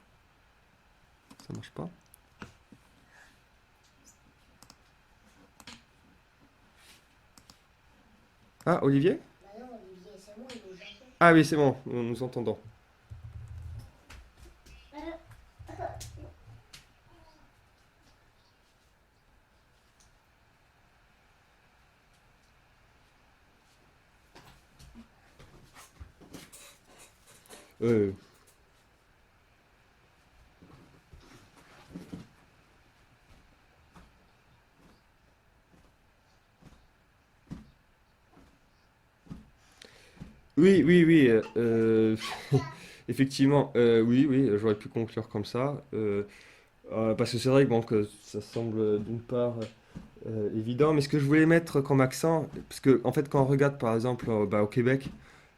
Ça marche pas. Ah, Olivier? Ah oui, c'est bon, nous entendons. Euh, oui, oui, oui. Effectivement, oui, oui, j'aurais pu conclure comme ça. Parce que c'est vrai que, bon, que ça semble d'une part évident, mais ce que je voulais mettre comme accent, parce que en fait quand on regarde par exemple bah, au Québec,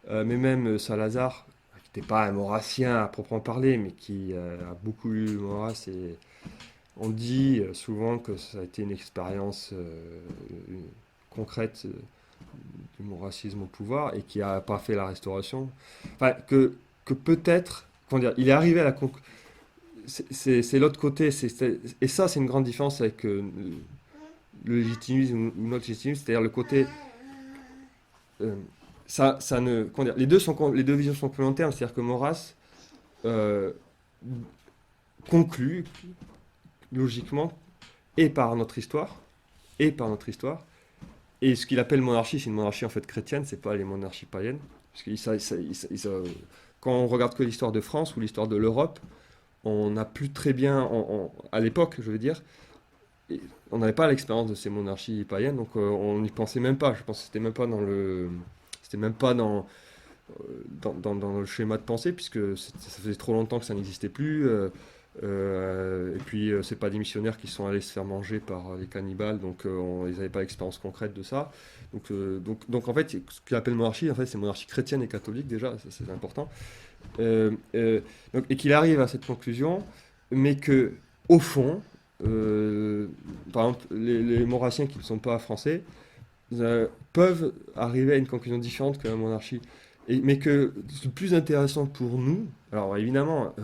mais même Salazar, qui n'était pas un maurassien à proprement parler, mais qui a beaucoup lu Maurras, et on dit souvent que ça a été une expérience concrète du maurassisme au pouvoir et qui n'a pas fait la restauration. Enfin, que peut-être, comment dire, il est arrivé à la conclusion. C'est l'autre côté, et ça c'est une grande différence avec le légitimisme ou notre légitimisme, c'est-à-dire le côté euh, ça ne comment dire, les deux visions sont complémentaires, c'est-à-dire que Maurras euh, conclut logiquement et par notre histoire et par notre histoire et ce qu'il appelle monarchie, c'est une monarchie en fait chrétienne, c'est pas les monarchies païennes parce que quand on regarde que l'histoire de France ou l'histoire de l'Europe, on n'a plus très bien à l'époque, je veux dire, on n'avait pas l'expérience de ces monarchies païennes, donc on n'y pensait même pas. Je pense que c'était même pas dans c'était même pas dans le schéma de pensée, puisque ça faisait trop longtemps que ça n'existait plus. Et puis, c'est pas des missionnaires qui sont allés se faire manger par les cannibales, donc ils n'avaient pas l'expérience concrète de ça. Donc, en fait, ce qu'il appelle monarchie, en fait, c'est monarchie chrétienne et catholique déjà, ça, c'est important. Euh, euh, et qu'il arrive à cette conclusion, mais que, au fond, euh, par exemple, les maurassiens qui ne sont pas français peuvent arriver à une conclusion différente que la monarchie. Mais que le plus intéressant pour nous, alors évidemment,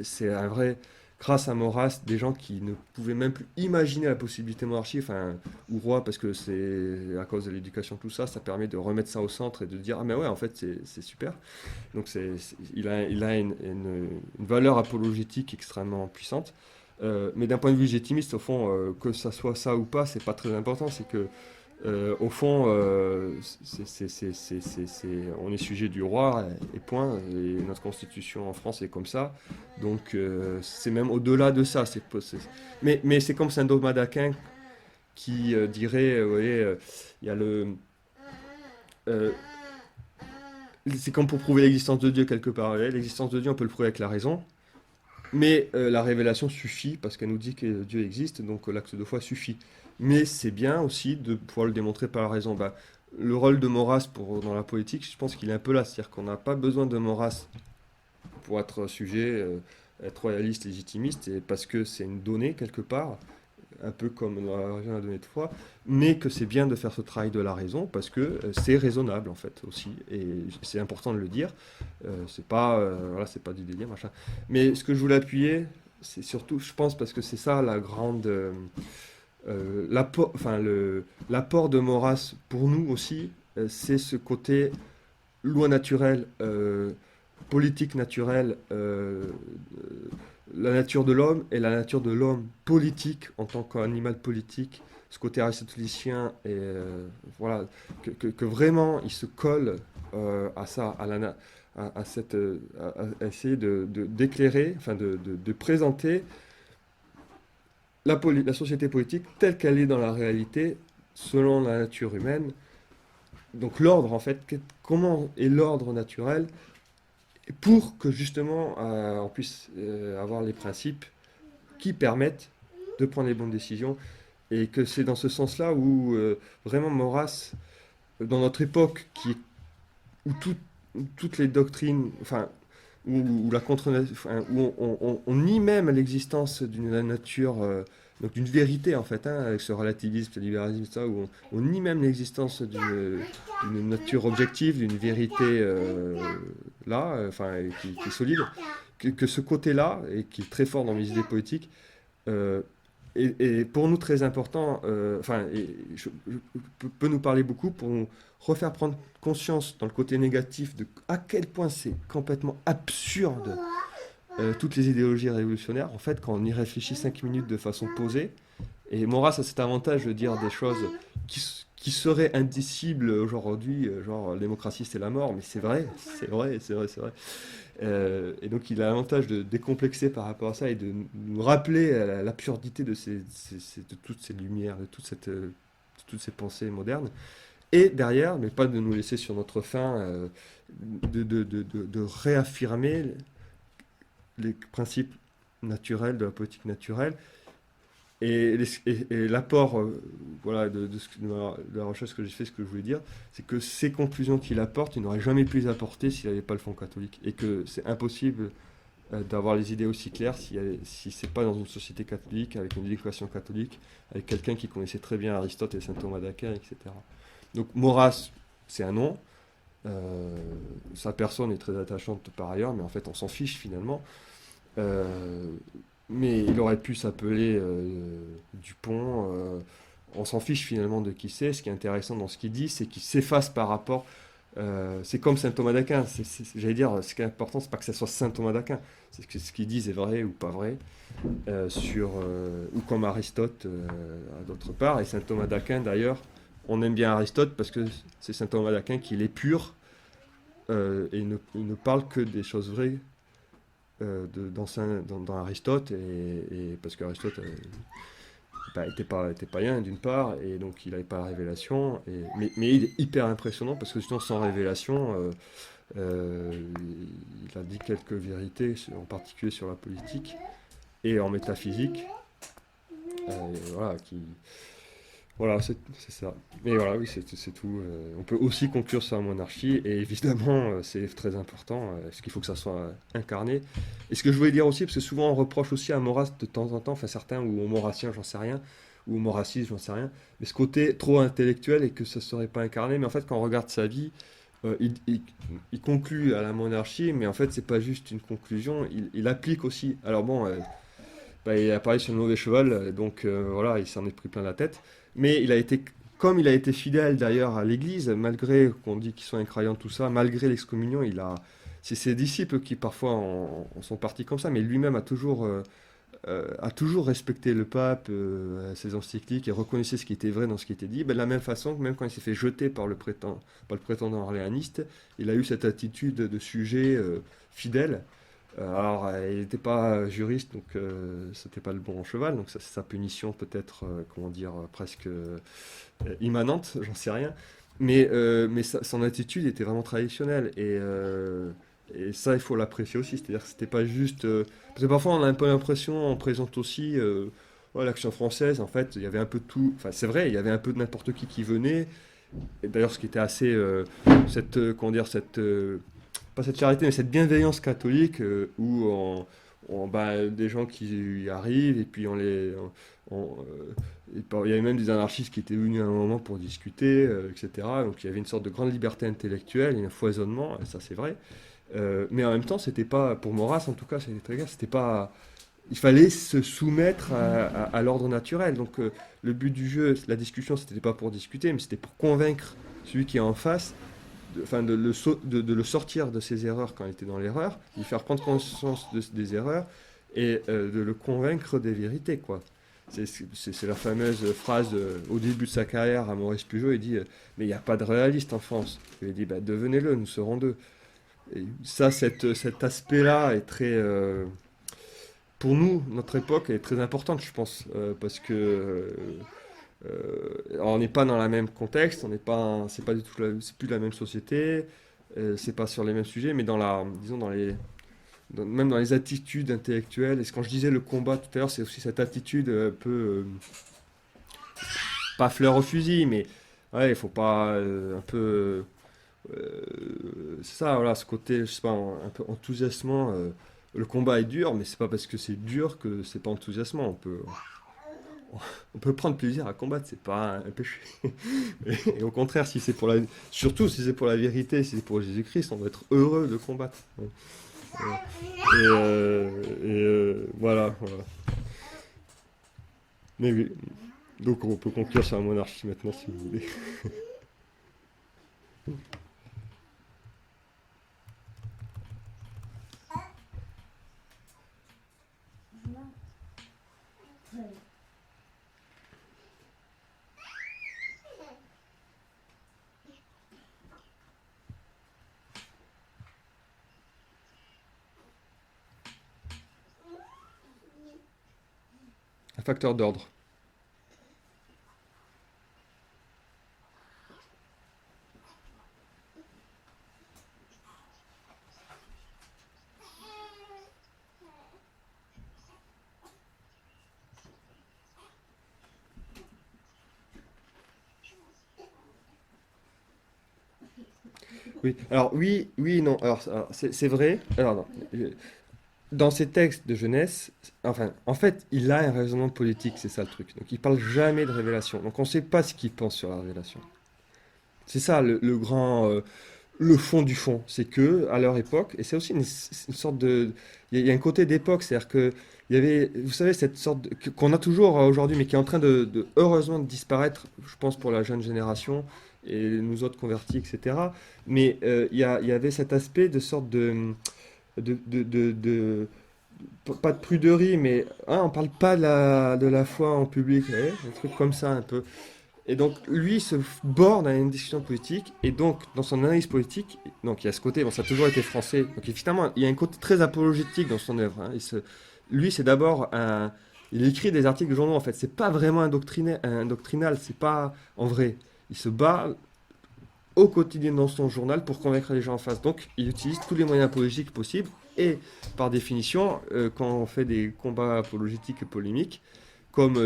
c'est un vrai, grâce à Maurras, des gens qui ne pouvaient même plus imaginer la possibilité monarchie, enfin, ou roi, parce que c'est à cause de l'éducation, tout ça, ça permet de remettre ça au centre et de dire, ah mais ouais, en fait, c'est super. Donc il a une valeur apologétique extrêmement puissante. Mais d'un point de vue légitimiste, au fond, que ça soit ça ou pas, c'est pas très important. C'est que au fond, on est sujet du roi et point. Et notre constitution en France est comme ça. Donc c'est même au-delà de ça. Mais c'est comme Saint-Thomas d'Aquin qui dirait, vous voyez, il y a euh, c'est comme pour prouver l'existence de Dieu quelque part. L'existence de Dieu, on peut le prouver avec la raison. Mais la révélation suffit parce qu'elle nous dit que Dieu existe, donc l'acte de foi suffit. Mais c'est bien aussi de pouvoir le démontrer par la raison. Bah, le rôle de Maurras dans la politique, je pense qu'il est un peu là. C'est-à-dire qu'on n'a pas besoin de Maurras pour être sujet, être royaliste, légitimiste, et parce que c'est une donnée quelque part, un peu comme la religion a donné de foi, mais que c'est bien de faire ce travail de la raison parce que c'est raisonnable en fait aussi, et c'est important de le dire. C'est pas voilà, c'est pas du délire machin. Mais ce que je voulais appuyer, c'est surtout, je pense, parce que c'est ça la grande l'apport de Maurras pour nous aussi, c'est ce côté loi naturelle, politique naturelle, la nature de l'homme et la nature de l'homme politique en tant qu'animal politique, ce côté aristotélicien, et voilà, que vraiment il se colle à ça, à cette, à essayer d'éclairer, enfin de présenter la société politique telle qu'elle est dans la réalité, selon la nature humaine. Donc l'ordre, en fait, comment est l'ordre naturel pour que justement on puisse avoir les principes qui permettent de prendre les bonnes décisions. Et que c'est dans ce sens-là où vraiment Maurras, dans notre époque, où toutes les doctrines, enfin, où la contre, enfin, où on nie même l'existence d'une nature, donc d'une vérité en fait, hein, avec ce relativisme, ce libéralisme, ça, où on nie même l'existence d'une nature objective, d'une vérité là, enfin, qui est solide, que ce côté-là, et qui est très fort dans mes idées politiques, euh, est pour nous très important, enfin, peut nous parler beaucoup pour nous refaire prendre conscience dans le côté négatif de à quel point c'est complètement absurde toutes les idéologies révolutionnaires. En fait, quand on y réfléchit 5 minutes de façon posée, et Maurras a cet avantage de dire des choses qui seraient indicibles aujourd'hui, genre la démocratie c'est la mort, mais c'est vrai, c'est vrai, c'est vrai, c'est vrai. Et donc il a l'avantage de décomplexer par rapport à ça et de nous rappeler l'absurdité de toutes ces lumières, de toutes ces pensées modernes. Et derrière, mais pas de nous laisser sur notre faim, de réaffirmer les principes naturelle, de la politique naturelle. Et l'apport voilà, de la recherche que j'ai fait, ce que je voulais dire, c'est que ces conclusions qu'il apporte, il n'aurait jamais pu les apporter s'il n'avait pas le fond catholique. Et que c'est impossible d'avoir les idées aussi claires si c'est pas dans une société catholique, avec une éducation catholique, avec quelqu'un qui connaissait très bien Aristote et saint Thomas d'Aquin, etc. Donc Maurras, c'est un nom. Euh, Sa personne est très attachante par ailleurs, mais en fait on s'en fiche finalement. Euh, mais il aurait pu s'appeler Dupont. On s'en fiche finalement de qui c'est. Ce qui est intéressant dans ce qu'il dit, c'est qu'il s'efface par rapport. C'est comme saint Thomas d'Aquin. J'allais dire, ce qui est important, c'est pas que ça soit saint Thomas d'Aquin. C'est que ce qu'ils disent est vrai ou pas vrai. Ou comme Aristote d'autre part. Et saint Thomas d'Aquin, d'ailleurs, on aime bien Aristote parce que c'est saint Thomas d'Aquin qui est pur et il ne parle que des choses vraies dans Aristote, parce qu'Aristote était païen d'une part, et donc il n'avait pas la révélation, mais il est hyper impressionnant parce que justement sans révélation, il a dit quelques vérités, en particulier sur la politique et en métaphysique, voilà, voilà, c'est ça. Mais voilà, oui, c'est tout. On peut aussi conclure sur la monarchie, et évidemment, c'est très important. Est-ce qu'il faut que ça soit incarné? Et ce que je voulais dire aussi, parce que souvent on reproche aussi à Maurras de temps en temps, enfin certains, ou aux Maurassiens, j'en sais rien, ou aux Maurassistes, j'en sais rien, mais ce côté trop intellectuel et que ça ne serait pas incarné. Mais en fait, quand on regarde sa vie, euh, il, il- il conclut à la monarchie, mais en fait, c'est pas juste une conclusion, il applique aussi. Alors bon, il a parlé sur le mauvais cheval, donc voilà, il s'en est pris plein la tête. Mais comme il a été fidèle d'ailleurs à l'Église, malgré qu'on dit qu'ils sont incroyants, tout ça, malgré l'excommunion, c'est ses disciples qui parfois en sont partis comme ça, mais lui-même a toujours respecté le pape, ses encycliques, et reconnaissait ce qui était vrai dans ce qui était dit. Ben, de la même façon, même quand il s'est fait jeter par le prétendant orléaniste, il a eu cette attitude de sujet fidèle. Alors, il n'était pas juriste, donc c'était pas le bon cheval, donc ça, c'est sa punition peut-être, comment dire, presque immanente, j'en sais rien. Mais son attitude était vraiment traditionnelle, et ça, il faut l'apprécier aussi, c'est-à-dire que c'était pas juste... parce que parfois, on a un peu l'impression, on présente aussi ouais, l'Action française, en fait, il y avait un peu de tout, enfin c'est vrai, il y avait un peu de n'importe qui venait, et d'ailleurs, ce qui était assez... comment dire, pas cette charité, mais cette bienveillance catholique où des gens qui y arrivent et puis il y avait même des anarchistes qui étaient venus à un moment pour discuter, etc. Donc il y avait une sorte de grande liberté intellectuelle, un foisonnement, et ça c'est vrai. Mais en même temps, c'était pas, pour Maurras en tout cas, c'était très clair, c'était pas, il fallait se soumettre à l'ordre naturel. Donc le but du jeu, la discussion, c'était pas pour discuter, mais c'était pour convaincre celui qui est en face enfin de le sortir de ses erreurs quand il était dans l'erreur, de lui faire prendre conscience des erreurs et de le convaincre des vérités, quoi. C'est la fameuse phrase au début de sa carrière à Maurice Pugeot, il dit mais il n'y a pas de réaliste en France. Il dit bah, devenez-le, nous serons deux. Et ça, cet aspect-là est très... pour nous, notre époque est très importante, je pense, parce que alors, on n'est pas dans le même contexte, on n'est pas, c'est pas du tout, c'est plus la même société, c'est pas sur les mêmes sujets, mais disons même dans les attitudes intellectuelles. Et quand je disais le combat tout à l'heure, c'est aussi cette attitude un peu pas fleur au fusil, mais ouais, il faut pas un peu, c'est ça, voilà, ce côté, je sais pas, un peu enthousiasmant. Le combat est dur, mais c'est pas parce que c'est dur que c'est pas enthousiasmant. On peut prendre plaisir à combattre, c'est pas un péché. Et au contraire, surtout si c'est pour la vérité, si c'est pour Jésus-Christ, on doit être heureux de combattre. Ouais. Voilà, voilà. Mais oui, donc on peut conclure sur la monarchie maintenant si vous voulez. Un facteur d'ordre. Oui, alors oui, oui, non. Alors, c'est vrai. Alors non. Dans ses textes de jeunesse, enfin, en fait, il a un raisonnement politique, c'est ça le truc. Donc, il parle jamais de révélation. Donc, on ne sait pas ce qu'il pense sur la révélation. C'est ça le grand, le fond du fond. C'est que à leur époque, et c'est aussi une sorte de, il y a un côté d'époque, c'est-à-dire que il y avait, vous savez, cette sorte qu'on a toujours aujourd'hui, mais qui est en train heureusement de disparaître, je pense pour la jeune génération et nous autres convertis, etc. Mais il y avait cet aspect de sorte de pas de pruderie, mais hein, on parle pas de la foi en public, vous voyez, un truc comme ça un peu. Et donc lui se borne à une discussion politique, et donc dans son analyse politique, donc il y a ce côté, bon ça a toujours été français, donc finalement il y a un côté très apologétique dans son œuvre. Hein. Lui c'est d'abord un, il écrit des articles de journaux en fait, c'est pas vraiment un doctrinal, c'est pas en vrai. Il se bat au quotidien dans son journal pour convaincre les gens en face. Donc, il utilise tous les moyens apologétiques possibles. Et par définition, quand on fait des combats apologétiques et polémiques, comme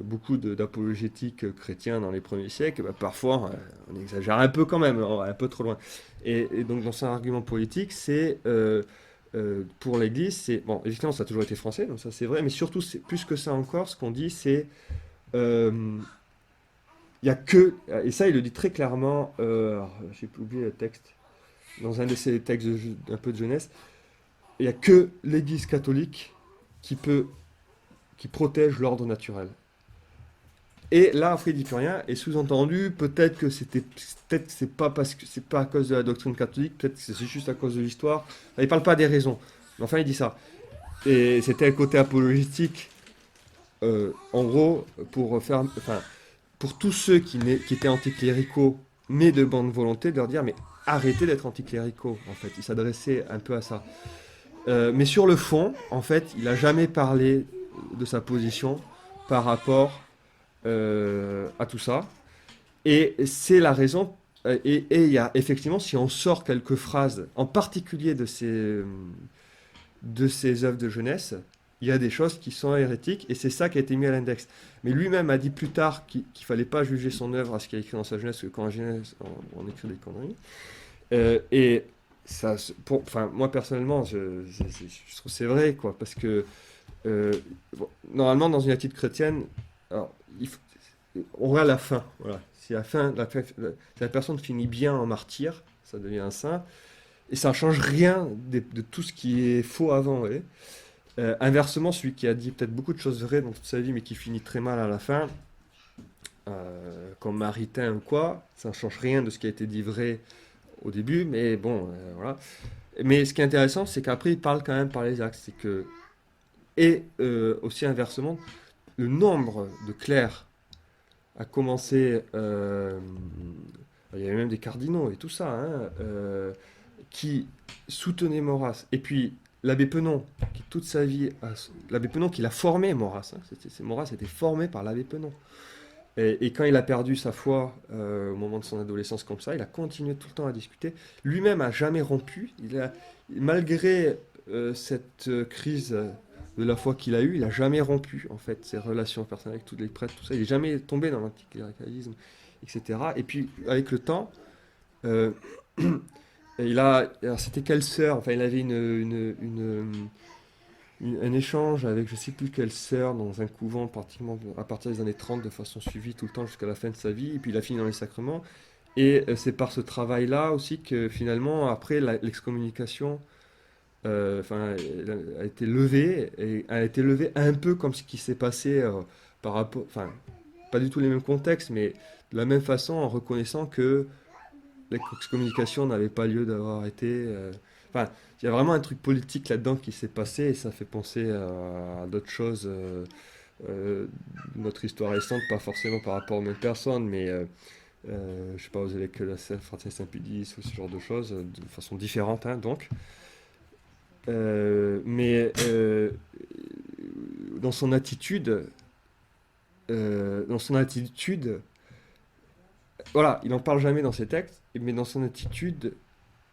beaucoup d'apologétiques chrétiens dans les premiers siècles, bah, parfois on exagère un peu quand même, on va un peu trop loin. Et donc, dans son argument politique, c'est pour l'Église, c'est bon, évidemment, ça a toujours été français, donc ça c'est vrai, mais surtout, c'est plus que ça encore, ce qu'on dit, c'est euh, il y a que, et ça il le dit très clairement, j'ai oublié le texte, dans un de ses textes un peu de jeunesse, il n'y a que l'Église catholique qui peut, qui protège l'ordre naturel. Et là, après, il dit plus rien. Et sous-entendu, peut-être que c'est pas parce que c'est pas à cause de la doctrine catholique, peut-être que c'est juste à cause de l'histoire. Il parle pas des raisons. Mais enfin, il dit ça. Et c'était un côté apologétique, en gros, pour tous ceux qui étaient anticléricaux, mais de bonne volonté, de leur dire, mais arrêtez d'être anticléricaux, en fait. Il s'adressait un peu à ça. Mais sur le fond, en fait, il n'a jamais parlé de sa position par rapport à tout ça. Et c'est la raison. Et il y a effectivement, si on sort quelques phrases, en particulier de ses œuvres de jeunesse, il y a des choses qui sont hérétiques, et c'est ça qui a été mis à l'index. Mais lui-même a dit plus tard qu'il ne fallait pas juger son œuvre à ce qu'il a écrit dans sa jeunesse, parce que quand en jeunesse, on écrit des conneries. Et ça, enfin, moi personnellement, je trouve que c'est vrai, quoi, parce que euh, bon, normalement, dans une attitude chrétienne, alors, on regarde la fin, voilà. Si si la personne finit bien en martyr, ça devient un saint, et ça ne change rien de tout ce qui est faux avant, vous voyez. Inversement, celui qui a dit peut-être beaucoup de choses vraies dans toute sa vie, mais qui finit très mal à la fin, comme Maritain ou quoi, ça ne change rien de ce qui a été dit vrai au début, mais bon, voilà. Mais ce qui est intéressant, c'est qu'après, il parle quand même par les axes. C'est que, et aussi inversement, le nombre de clercs a commencé, il y avait même des cardinaux et tout ça, hein, qui soutenaient Maurras. Et puis, l'abbé Penon, qui toute sa vie, l'abbé Penon qui l'a formé, Maurras. Hein, Maurras était formé par l'abbé Penon. Et quand il a perdu sa foi au moment de son adolescence comme ça, il a continué tout le temps à discuter. Lui-même a jamais rompu. Malgré cette crise de la foi qu'il a eue, il a jamais rompu en fait ses relations personnelles avec tous les prêtres, tout ça. Il n'est jamais tombé dans l'anticléricalisme, etc. Et puis avec le temps, euh, alors c'était quelle sœur? Enfin, il avait un échange avec je sais plus quelle sœur dans un couvent pratiquement à partir des années 30 de façon suivie tout le temps jusqu'à la fin de sa vie, et puis il a fini dans les sacrements. Et c'est par ce travail-là aussi que finalement, après l'excommunication, enfin, elle a été levée un peu comme ce qui s'est passé par rapport, enfin, pas du tout les mêmes contextes, mais de la même façon en reconnaissant que l'excommunication n'avait pas lieu d'avoir été. Enfin, il y a vraiment un truc politique là-dedans qui s'est passé, et ça fait penser à d'autres choses de notre histoire récente, pas forcément par rapport aux mêmes personnes, mais je sais pas, aux évêques de la Francis Saint-Pédis ou ce genre de choses, de façon différente, hein, donc. Mais dans son attitude, dans son attitude, voilà, il n'en parle jamais dans ses textes, mais dans son attitude,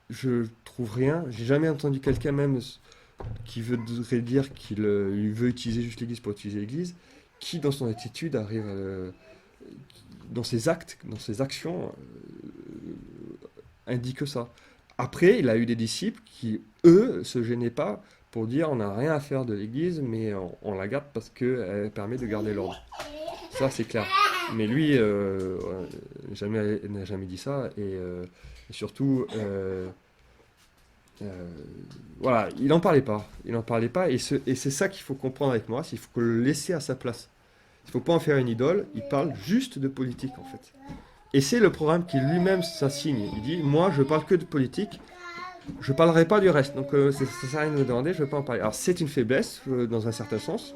je trouve rien. J'ai jamais entendu quelqu'un même qui voudrait dire il veut utiliser juste l'Église pour utiliser l'Église, qui dans son attitude arrive dans ses actes, dans ses actions, indique que ça. Après, il a eu des disciples qui, eux, se gênaient pas pour dire on n'a rien à faire de l'Église, mais on la garde parce qu'elle permet de garder l'ordre. Ça, c'est clair. Mais lui, n'a jamais dit ça. Et surtout, euh, voilà, il n'en parlait pas. Il n'en parlait pas. Et c'est ça qu'il faut comprendre avec moi. Il faut le laisser à sa place. Il ne faut pas en faire une idole. Il parle juste de politique, en fait. Et c'est le programme qui lui-même s'assigne. Il dit, moi, je parle que de politique. Je parlerai pas du reste. Donc, ça sert à rien de me demander. Je ne vais pas en parler. Alors, c'est une faiblesse, dans un certain sens.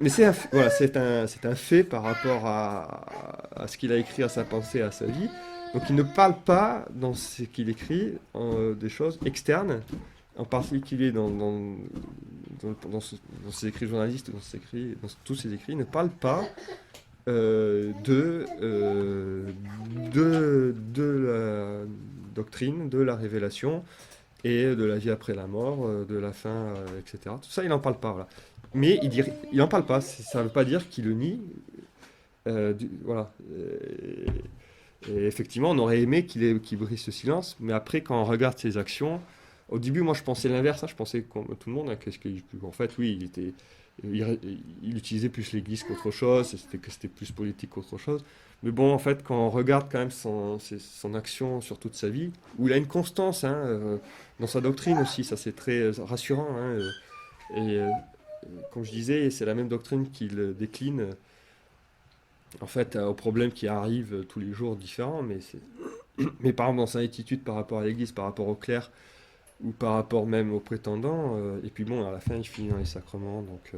Mais voilà, c'est un fait par rapport à ce qu'il a écrit, à sa pensée, à sa vie. Donc il ne parle pas dans ce qu'il écrit des choses externes, en particulier dans ses écrits journalistes, dans tous ses écrits, il ne parle pas de la doctrine, de la révélation et de la vie après la mort, de la fin, etc. Tout ça, il n'en parle pas. Voilà. Mais il n'en parle pas. Ça ne veut pas dire qu'il le nie. Voilà. Et effectivement, on aurait aimé qu'il brise ce silence, mais après, quand on regarde ses actions, au début, moi, je pensais l'inverse. Hein, je pensais, comme tout le monde, hein, en fait, oui, il utilisait plus l'Église qu'autre chose, que c'était plus politique qu'autre chose. Mais bon, en fait, quand on regarde quand même son action sur toute sa vie, où il a une constance hein, dans sa doctrine aussi, ça c'est très rassurant. Hein, et comme je disais, c'est la même doctrine qu'il décline en fait aux problèmes qui arrivent tous les jours différents. Mais par exemple, dans sa attitude par rapport à l'Église, par rapport au clerc, ou par rapport même aux prétendants, et puis bon, à la fin, il finit dans les sacrements, donc.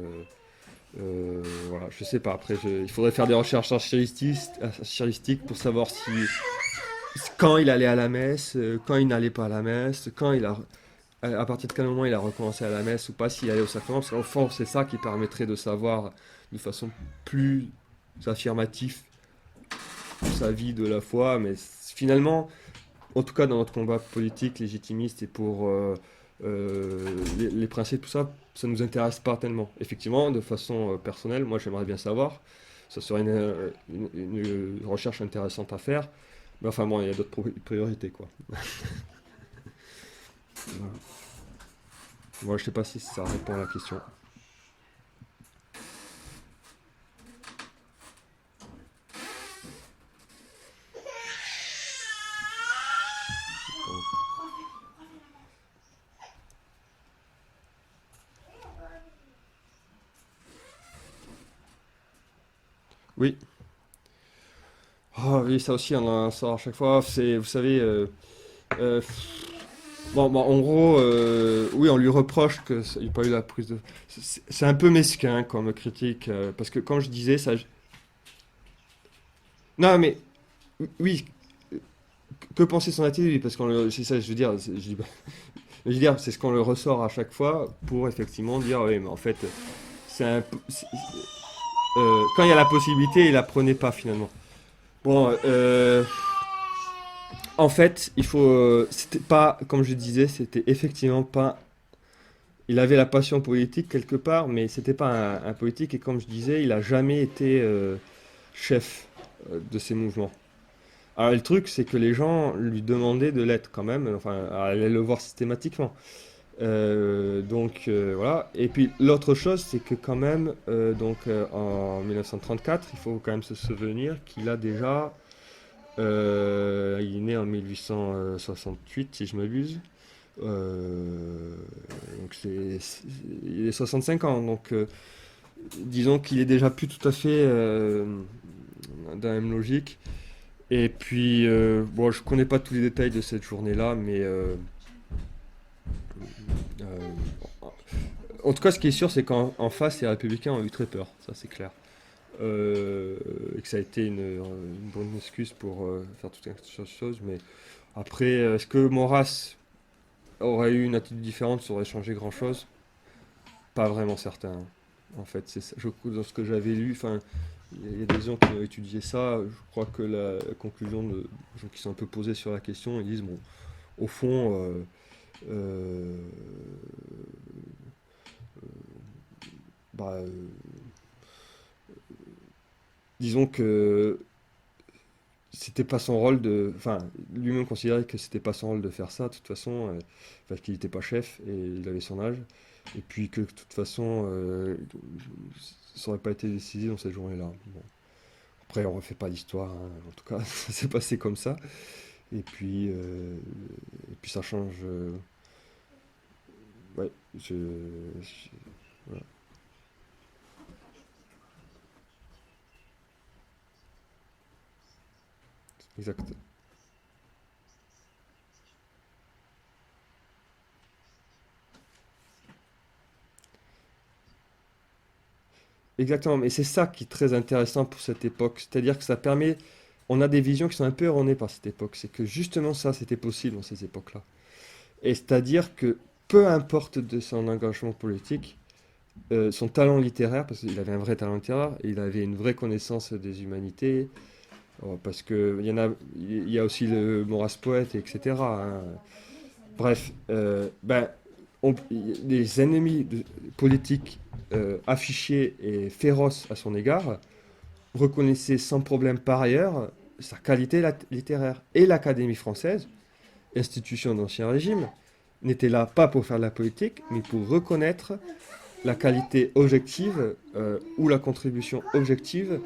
Voilà, je sais pas. Après, il faudrait faire des recherches archivistiques pour savoir si quand il allait à la messe, quand il n'allait pas à la messe, à partir de quel moment il a recommencé à la messe ou pas, s'il allait au sacrement. Parce qu'au fond, c'est ça qui permettrait de savoir de façon plus affirmative sa vie de la foi. Mais finalement, en tout cas dans notre combat politique, légitimiste et pour les principes, tout ça, ça nous intéresse pas tellement. Effectivement, de façon personnelle, moi j'aimerais bien savoir. Ça serait une recherche intéressante à faire. Mais enfin bon, il y a d'autres priorités quoi. Voilà. Moi je sais pas si ça répond à la question. Oui. Ah oui, ça aussi on en sort à chaque fois. Vous savez, euh, bon, en gros, oui, on lui reproche qu'il n'ait pas eu la prise de. C'est un peu mesquin comme critique, parce que comme je disais, ça. Non, mais oui, que penser son attitude? Parce c'est ça, je veux dire, je veux dire, c'est ce qu'on le ressort à chaque fois pour effectivement dire, oui, mais en fait, c'est un, quand il y a la possibilité, il la prenait pas finalement. Bon, en fait, c'était pas, comme je disais, c'était effectivement pas. Il avait la passion politique quelque part, mais c'était pas un politique. Et comme je disais, il a jamais été chef de ces mouvements. Alors le truc, c'est que les gens lui demandaient de l'être quand même, enfin, allaient le voir systématiquement. Voilà. Et puis l'autre chose, c'est que quand même, en 1934, il faut quand même se souvenir qu'il a déjà, il est né en 1868, si je m'abuse. Euh, donc il est 65 ans, donc disons qu'il est déjà plus tout à fait dans la même logique. Et puis, bon, je connais pas tous les détails de cette journée-là, mais euh, en tout cas, ce qui est sûr, c'est qu'en face, les Républicains ont eu très peur, ça c'est clair. Et que ça a été une bonne excuse pour faire toute une chose. Mais après, est-ce que Maurras aurait eu une attitude différente, ça aurait changé grand-chose? Pas vraiment certain, hein. En fait, dans ce que j'avais lu, enfin, il y a des gens qui ont étudié ça. Je crois que la conclusion de gens qui sont un peu posés sur la question, ils disent bon, au fond, euh, bah, disons que c'était pas son rôle de. Enfin, lui-même considérait que c'était pas son rôle de faire ça, de toute façon, parce qu'il n'était pas chef et il avait son âge. Et puis que de toute façon, ça aurait pas été décidé dans cette journée-là. Bon. Après, on refait pas l'histoire, hein. En tout cas, ça s'est passé comme ça. Et puis ça change. Ouais, voilà, exact. Exactement, mais c'est ça qui est très intéressant pour cette époque. C'est-à-dire que ça permet. On a des visions qui sont un peu erronées par cette époque. C'est que justement ça, c'était possible dans ces époques-là. Et c'est-à-dire que peu importe de son engagement politique, son talent littéraire, parce qu'il avait un vrai talent littéraire, il avait une vraie connaissance des humanités, parce que il y a aussi le Maurras poète, etc., hein. Bref, ben, les ennemis politiques affichés et féroces à son égard reconnaissaient sans problème par ailleurs sa qualité littéraire. Et l'Académie française, institution d'Ancien Régime, n'était là pas pour faire de la politique, mais pour reconnaître la qualité objective ou la contribution objective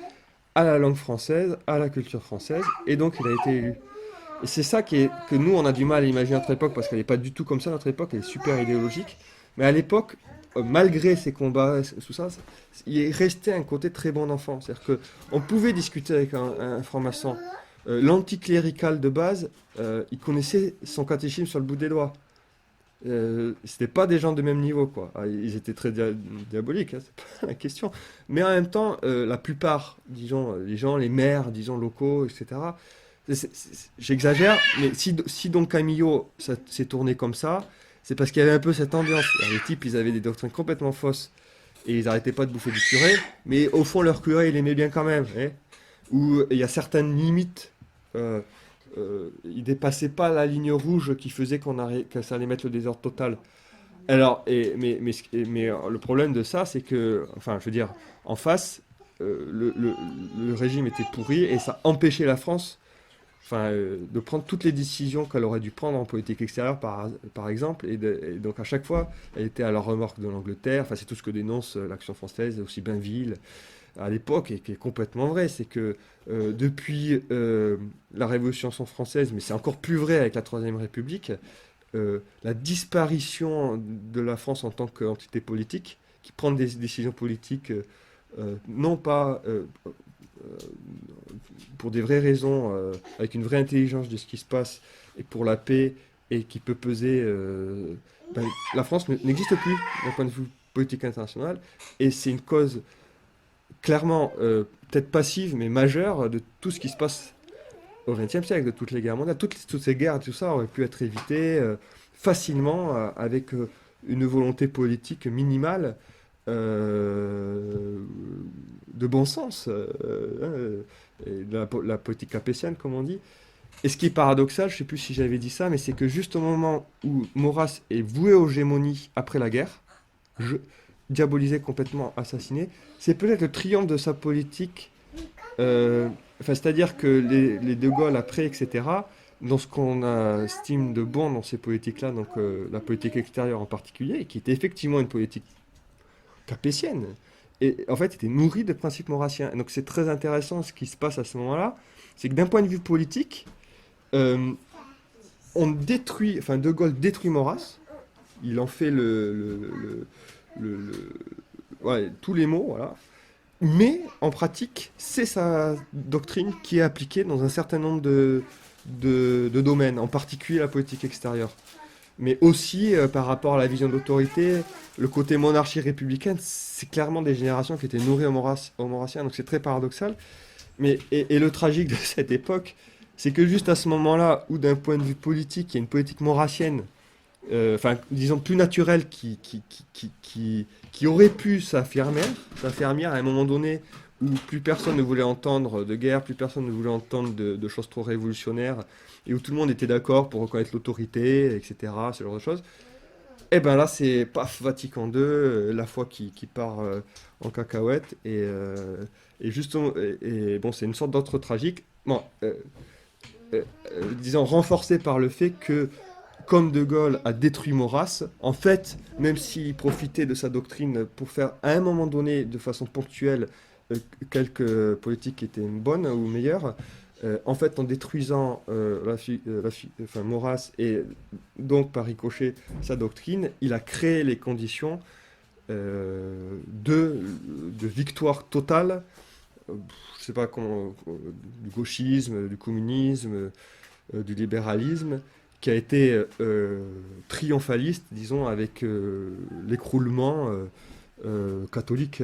à la langue française, à la culture française, et donc il a été élu. Et c'est ça que nous, on a du mal à imaginer notre époque, parce qu'elle n'est pas du tout comme ça, notre époque, elle est super idéologique. Mais à l'époque, malgré ces combats, tout ça, il est resté un côté très bon enfant. C'est-à-dire qu'on pouvait discuter avec un franc-maçon. L'anticlérical de base, il connaissait son catéchisme sur le bout des doigts. C'était pas des gens de même niveau, quoi. Ah, ils étaient très diaboliques, hein, c'est pas la question. Mais en même temps, la plupart, disons, les gens, les maires, disons, locaux, etc. J'exagère, mais si Don Camillo ça s'est tourné comme ça, c'est parce qu'il y avait un peu cette ambiance. Les types, ils avaient des doctrines complètement fausses et ils arrêtaient pas de bouffer du curé, mais au fond, leur curé, il aimait bien quand même, hein. Où il y a certaines limites. Il dépassait pas la ligne rouge qui faisait que ça allait mettre le désordre total. Alors, le problème de ça, c'est que, enfin, je veux dire, en face, le régime était pourri et ça empêchait la France, enfin, de prendre toutes les décisions qu'elle aurait dû prendre en politique extérieure, par exemple. Et donc, à chaque fois, elle était à la remorque de l'Angleterre. Enfin, c'est tout ce que dénonce l'Action française, aussi Bainville à l'époque, et qui est complètement vrai. C'est que depuis la Révolution française, mais c'est encore plus vrai avec la Troisième République, la disparition de la France en tant qu'entité politique, qui prend des décisions politiques, non pas pour des vraies raisons, avec une vraie intelligence de ce qui se passe, et pour la paix, et qui peut peser... ben, la France n'existe plus d'un point de vue politique international, et c'est une cause clairement, peut-être passive, mais majeure de tout ce qui se passe au XXe siècle, de toutes les guerres mondiales. Toutes ces guerres, tout ça aurait pu être évité facilement avec une volonté politique minimale de bon sens, et de la politique capétienne, comme on dit. Et ce qui est paradoxal, je ne sais plus si j'avais dit ça, mais c'est que juste au moment où Maurras est voué aux gémonies après la guerre, je, diabolisé, complètement assassiné, c'est peut-être le triomphe de sa politique. Enfin, c'est-à-dire que les De Gaulle après, etc., dans ce qu'on estime de bon dans ces politiques-là, donc la politique extérieure en particulier, qui était effectivement une politique capétienne, et en fait était nourrie de principes maurassiens. Donc c'est très intéressant ce qui se passe à ce moment-là, c'est que d'un point de vue politique, euh, on détruit, enfin De Gaulle détruit Maurras, il en fait le- ouais, tous les mots, voilà. Mais en pratique, c'est sa doctrine qui est appliquée dans un certain nombre de domaines, en particulier la politique extérieure. Mais aussi par rapport à la vision d'autorité, le côté monarchie républicaine, c'est clairement des générations qui étaient nourries au maurassien, donc c'est très paradoxal. Et le tragique de cette époque, c'est que juste à ce moment-là, où d'un point de vue politique, il y a une politique maurassienne, enfin, disons, plus naturelle, qui aurait pu s'affermir à un moment donné où plus personne ne voulait entendre de guerre, plus personne ne voulait entendre de choses trop révolutionnaires, et où tout le monde était d'accord pour reconnaître l'autorité, etc., ce genre de choses. Et ben là, c'est paf, Vatican II, la foi qui part en cacahuète, et justement, bon, c'est une sorte d'autre tragique. bon, disons, renforcé par le fait que, comme De Gaulle a détruit Maurras, en fait, même s'il profitait de sa doctrine pour faire à un moment donné, de façon ponctuelle, euh, quelques politiques qui étaient bonnes ou meilleures, en fait, en détruisant enfin, Maurras et donc par ricochet sa doctrine, il a créé les conditions de victoire totale, je sais pas comment, du gauchisme, du communisme, du libéralisme, qui a été triomphaliste, disons, avec l'écroulement catholique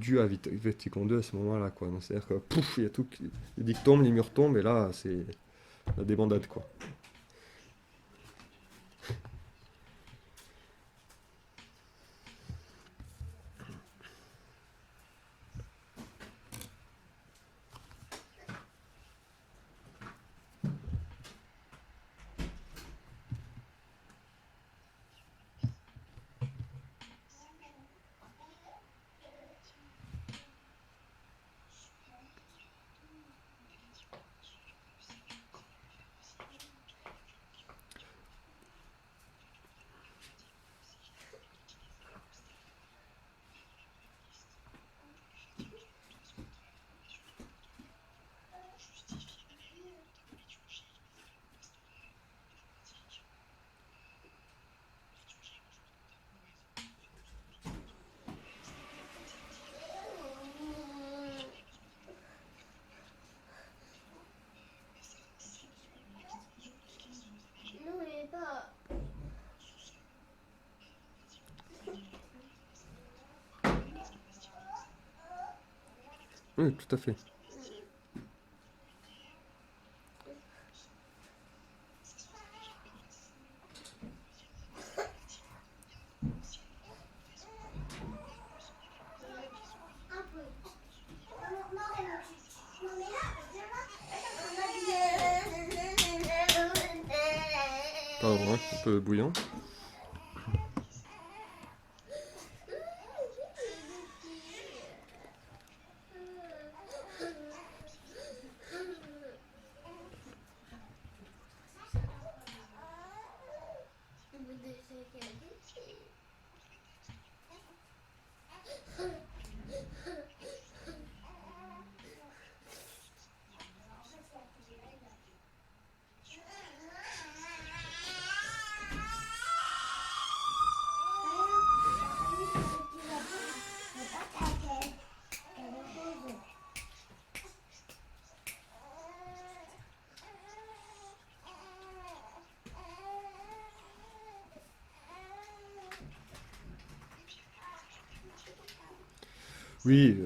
dû à Vatican II à ce moment-là, quoi. Donc, c'est-à-dire que pouf, il y a tout, les digues tombent, les murs tombent, et là, c'est la débandade, quoi. Non, il est pas. Oui, tout à fait. Un peu. Non, non, non, mais là, viens là. Pardon, hein, un peu bouillant. Oui,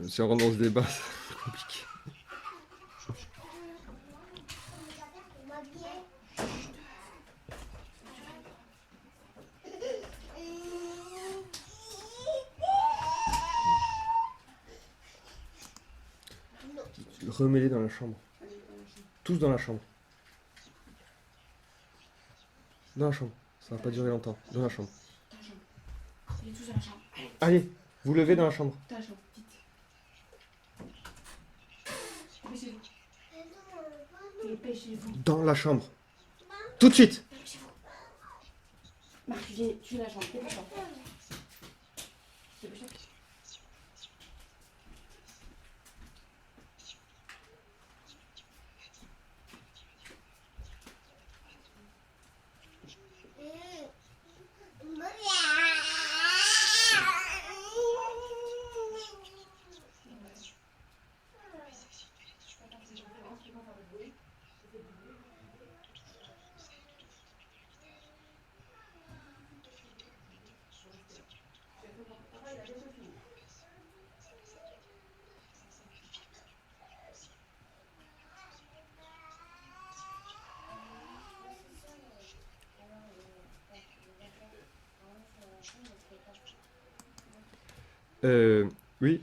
si on rentre dans ce débat, c'est compliqué. Remets-les dans la chambre. Tous dans la chambre. Dans la chambre. Ça va pas durer longtemps. Dans la chambre. Dans la chambre. Il est tous dans la chambre. Allez, Allez, vous levez dans la chambre. dans la chambre, vite. Dépêchez-vous. Dépêchez-vous. Dans la chambre. Tout de suite. Dépêchez-vous. Marc, tu viens dans la chambre. Dépêche-toi. Dépêche-toi. Euh, oui.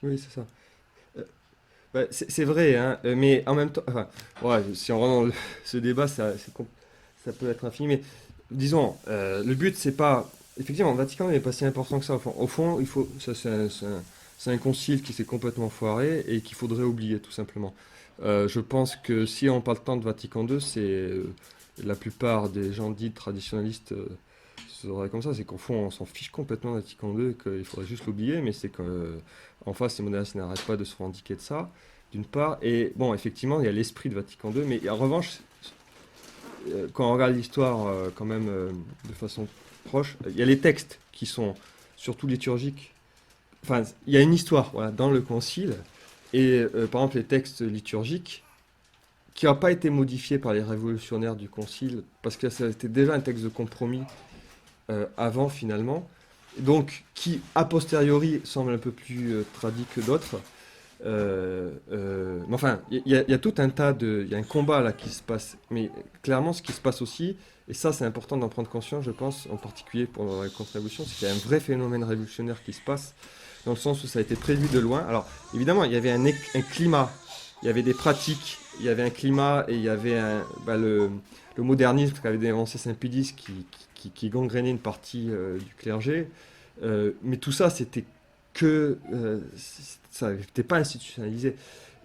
Oui, c'est ça. Euh, c'est vrai, hein, mais en même temps, enfin, ouais, si on rentre dans ce débat, ça peut être infini, mais disons, le but, c'est pas. Effectivement, le Vatican n'est pas si important que ça. Au fond, il faut, ça, c'est un concile qui s'est complètement foiré et qu'il faudrait oublier, tout simplement. Je pense que si on parle tant de Vatican II, c'est la plupart des gens dits traditionnalistes seraient comme ça. C'est qu'au fond, on s'en fiche complètement de Vatican II et qu'il faudrait juste l'oublier, mais c'est qu'en face, les modernistes n'arrêtent pas de se revendiquer de ça, d'une part. Et bon, effectivement, il y a l'esprit de Vatican II, mais en revanche, quand on regarde l'histoire quand même de façon proche, il y a les textes qui sont surtout liturgiques. Enfin, il y a une histoire voilà, dans le concile, et par exemple les textes liturgiques, qui n'a pas été modifié par les révolutionnaires du concile, parce que ça était déjà un texte de compromis avant finalement, donc qui a posteriori semble un peu plus tradit que d'autres. Mais enfin, il y a tout un tas de. Il y a un combat là qui se passe. Mais clairement, ce qui se passe aussi, et ça c'est important d'en prendre conscience, je pense, en particulier pour la contre-révolution, c'est qu'il y a un vrai phénomène révolutionnaire qui se passe, dans le sens où ça a été prévu de loin. Alors, évidemment, il y avait un climat, il y avait des pratiques, il y avait un climat, et il y avait le modernisme qu'avait dénoncé Saint-Pédis qui gangrénait une partie du clergé. Mais tout ça, c'était que ça n'était pas institutionnalisé.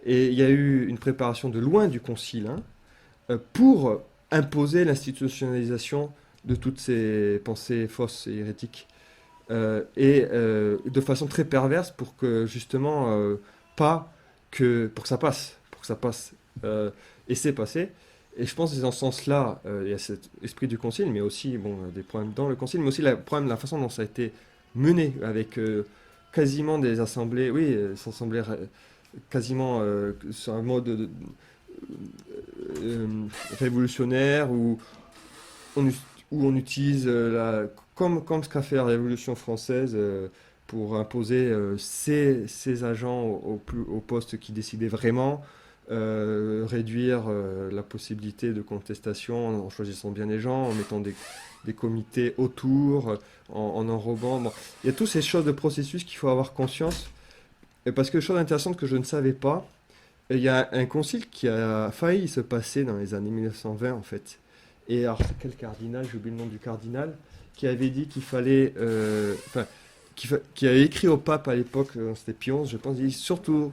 Et il y a eu une préparation de loin du concile hein, pour imposer l'institutionnalisation de toutes ces pensées fausses et hérétiques. Et de façon très perverse pour que justement pas que pour que ça passe, pour que ça passe. Et c'est passé. Et je pense que dans ce sens-là, il y a cet esprit du concile, mais aussi bon, des problèmes dans le concile, mais aussi le problème de la façon dont ça a été mené avec quasiment des assemblées, oui, des assemblées quasiment sur un mode euh, révolutionnaire on, us- où on utilise comme ce qu'a fait la Révolution française pour imposer ses agents au poste qui décidait vraiment, réduire la possibilité de contestation en choisissant bien les gens, en mettant des comités autour, en enrobant. Bon. Il y a toutes ces choses de processus qu'il faut avoir conscience. Et parce que chose intéressante que je ne savais pas, il y a un concile qui a failli se passer dans les années 1920 en fait. Et alors, c'est quel cardinal, j'ai oublié le nom du cardinal, qui avait dit qu'il fallait. Enfin, qui avait écrit au pape à l'époque, c'était Pie XI, je pense, il dit surtout,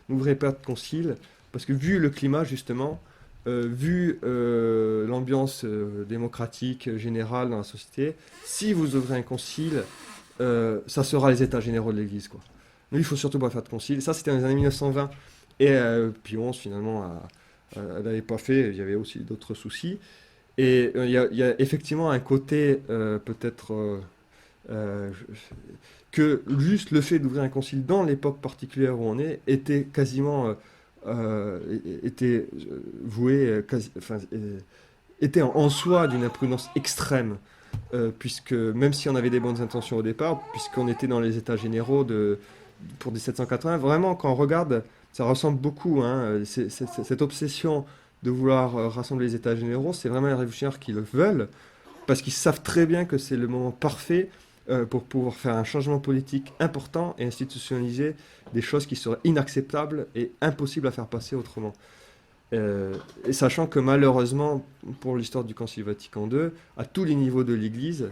n'ouvrez pas de concile, parce que vu le climat, justement, vu l'ambiance démocratique générale dans la société, si vous ouvrez un concile, ça sera les états généraux de l'Église, quoi. Nous, il faut surtout pas faire de concile. Ça, c'était dans les années 1920. Et Pie XI, finalement, n'avait pas fait. Il y avait aussi d'autres soucis. Et il y a effectivement un côté, peut-être, que juste le fait d'ouvrir un concile dans l'époque particulière où on est était quasiment était voué, enfin, était en soi d'une imprudence extrême, puisque même si on avait des bonnes intentions au départ, puisqu'on était dans les états généraux pour 1780, vraiment quand on regarde, ça ressemble beaucoup, hein, cette obsession de vouloir rassembler les états généraux, c'est vraiment les révolutionnaires qui le veulent, parce qu'ils savent très bien que c'est le moment parfait pour pouvoir faire un changement politique important et institutionnaliser des choses qui seraient inacceptables et impossibles à faire passer autrement. Et sachant que malheureusement, pour l'histoire du Concile Vatican II, à tous les niveaux de l'Église,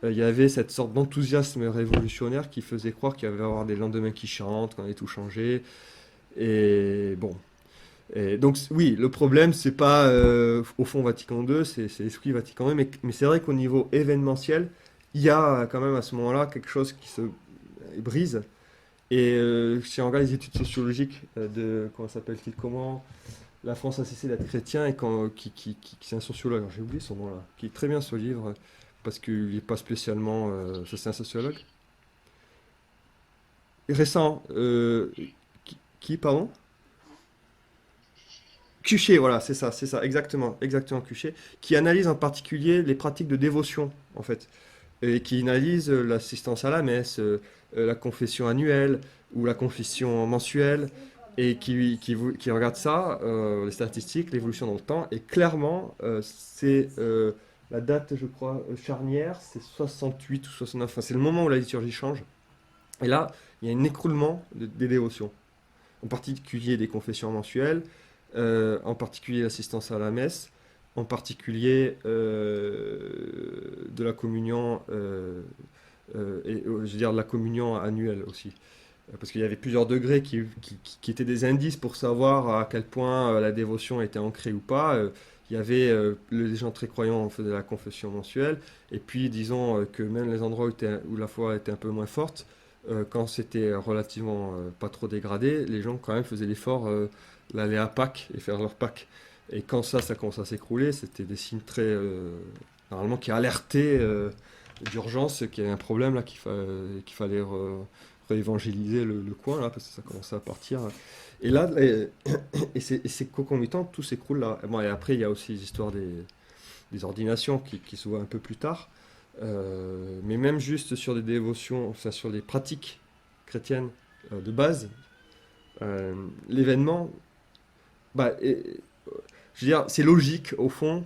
il y avait cette sorte d'enthousiasme révolutionnaire qui faisait croire qu'il y avait avoir des lendemains qui chantent, qu'on allait tout changer. Et bon. Et donc oui, le problème, c'est pas au fond Vatican II, c'est l'esprit Vatican II, mais c'est vrai qu'au niveau événementiel, il y a quand même à ce moment-là quelque chose qui se brise. Et si on regarde les études sociologiques comment s'appelle-t-il, comment la France a cessé d'être chrétien, et c'est un sociologue, alors j'ai oublié son nom là, qui est très bien ce livre, parce qu'il n'est pas spécialement, ça c'est un sociologue. Récent, pardon? Cuchet, voilà, c'est ça, exactement Cuchet, qui analyse en particulier les pratiques de dévotion, en fait, et qui analyse l'assistance à la messe, la confession annuelle ou la confession mensuelle, et qui regarde ça, les statistiques, l'évolution dans le temps, et clairement, c'est la date, je crois, charnière, c'est 68 ou 69, enfin, c'est le moment où la liturgie change. Et là, il y a un écroulement des dévotions, en particulier des confessions mensuelles, en particulier l'assistance à la messe, en particulier de la communion, je veux dire de la communion annuelle aussi. Parce qu'il y avait plusieurs degrés qui étaient des indices pour savoir à quel point la dévotion était ancrée ou pas. Il y avait les gens très croyants faisaient la confession mensuelle, et puis disons que même les endroits où la foi était un peu moins forte, quand c'était relativement pas trop dégradé, les gens quand même faisaient l'effort d'aller à Pâques et faire leur Pâques. Et quand ça commence à s'écrouler, c'était des signes très normalement qui alertaient d'urgence qu'il y avait un problème là, qu'il fallait évangéliser le coin là parce que ça commençait à partir. Et là, et c'est concomitant, tout s'écroule là. Bon, et après, il y a aussi les histoires des ordinations qui se voient un peu plus tard. Mais même juste sur des dévotions, enfin sur des pratiques chrétiennes de base, euh, l'événement, bah, je veux dire, c'est logique au fond.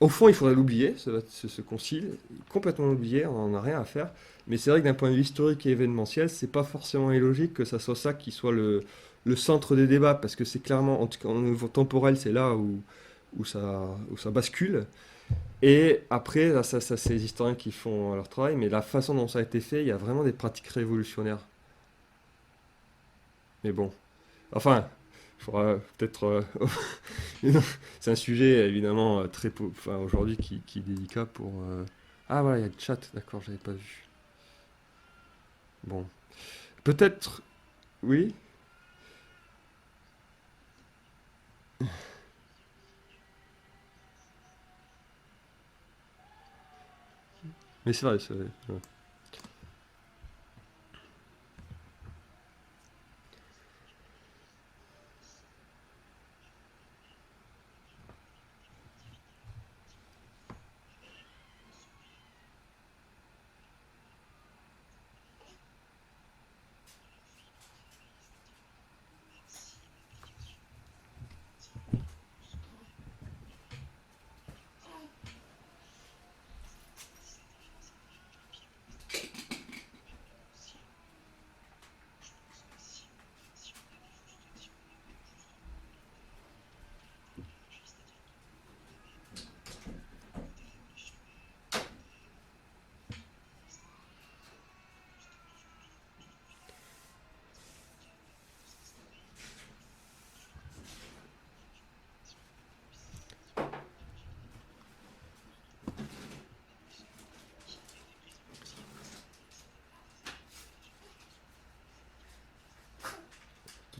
Au fond, il faudrait l'oublier, ce concile, complètement l'oublier, on n'en a rien à faire. Mais c'est vrai que d'un point de vue historique et événementiel, c'est pas forcément illogique que ça soit ça qui soit le centre des débats, parce que c'est clairement, en tout cas, au niveau temporel, c'est là où ça bascule. Et après, là, ça, c'est les historiens qui font leur travail, mais la façon dont ça a été fait, il y a vraiment des pratiques révolutionnaires. Mais bon, enfin, il faudra peut-être. C'est un sujet évidemment enfin, aujourd'hui qui est délicat pour. Ah voilà, il y a le chat, d'accord, j'avais pas vu. Bon, peut-être, oui, mais c'est vrai, c'est vrai. Ouais.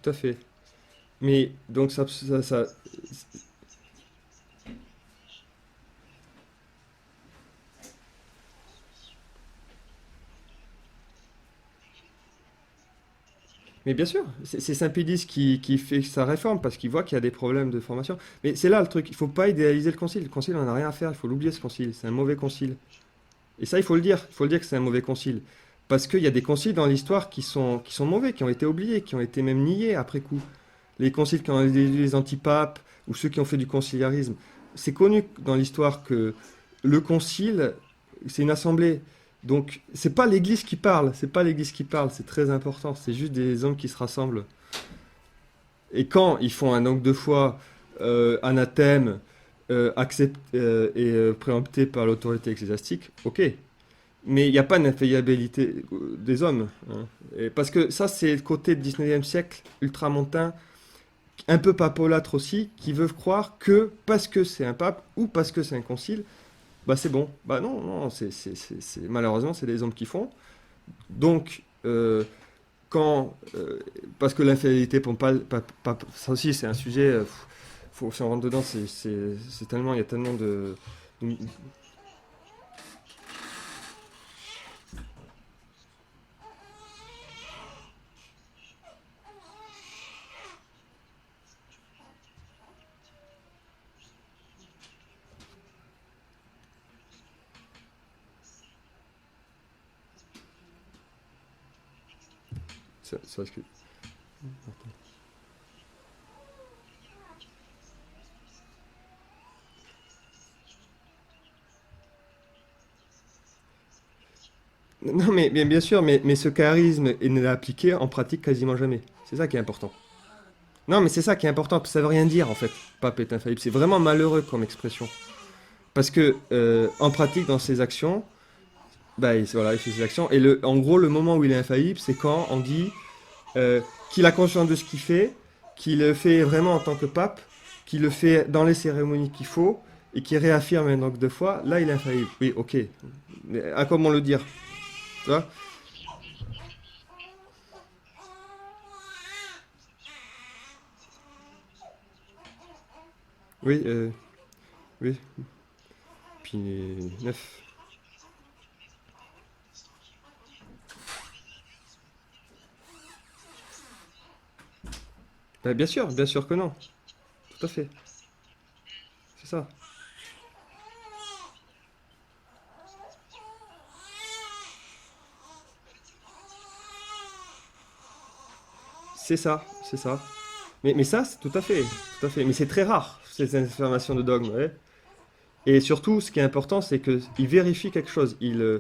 Tout à fait. Mais donc mais bien sûr, c'est Saint-Pédis qui fait sa réforme parce qu'il voit qu'il y a des problèmes de formation. Mais c'est là le truc, il faut pas idéaliser le concile. Le concile, on n'en a rien à faire, il faut l'oublier ce concile. C'est un mauvais concile. Et ça, il faut le dire que c'est un mauvais concile. Parce qu'il y a des conciles dans l'histoire qui sont mauvais, qui ont été oubliés, qui ont été même niés après coup. Les conciles qui ont élu les antipapes, ou ceux qui ont fait du conciliarisme. C'est connu dans l'histoire que le concile, c'est une assemblée. Donc, c'est pas l'Église qui parle, c'est pas l'Église qui parle, c'est très important. C'est juste des hommes qui se rassemblent. Et quand ils font un acte de foi anathème, préempté par l'autorité ecclésiastique, ok. Mais il n'y a pas d'infaillibilité des hommes, hein. Et parce que ça, c'est le côté du 19e siècle, ultramontain, un peu papolâtre aussi, qui veut croire que parce que c'est un pape ou parce que c'est un concile, bah c'est bon. Bah non, non, malheureusement, c'est les hommes qui font. Donc, quand. Parce que l'infidélité, pour ça aussi, c'est un sujet. Faut, si on rentre dedans, c'est tellement. Il y a tellement de- ça, Non, mais bien sûr, mais ce charisme il n'est appliqué en pratique quasiment jamais. C'est ça qui est important. Non, mais c'est ça qui est important, ça veut rien dire en fait, pape est infaillible. C'est vraiment malheureux comme expression. Parce que en pratique, dans ses actions, bah, voilà, il fait ses actions. Et en gros, le moment où il est infaillible, c'est quand on dit euh, qu'il a conscience de ce qu'il fait, qu'il le fait vraiment en tant que pape, qu'il le fait dans les cérémonies qu'il faut, et qu'il réaffirme un nombre de fois, là il est infaillible. Oui, ok. Mais à comment le dire? Tu vois? Oui, oui. Puis 9. Bah, bien sûr que non. Tout à fait. C'est ça. C'est ça, c'est ça. Mais ça, c'est tout à fait, tout à fait. Mais c'est très rare, ces informations de dogme, ouais. Et surtout, ce qui est important, c'est qu'il vérifie quelque chose. Il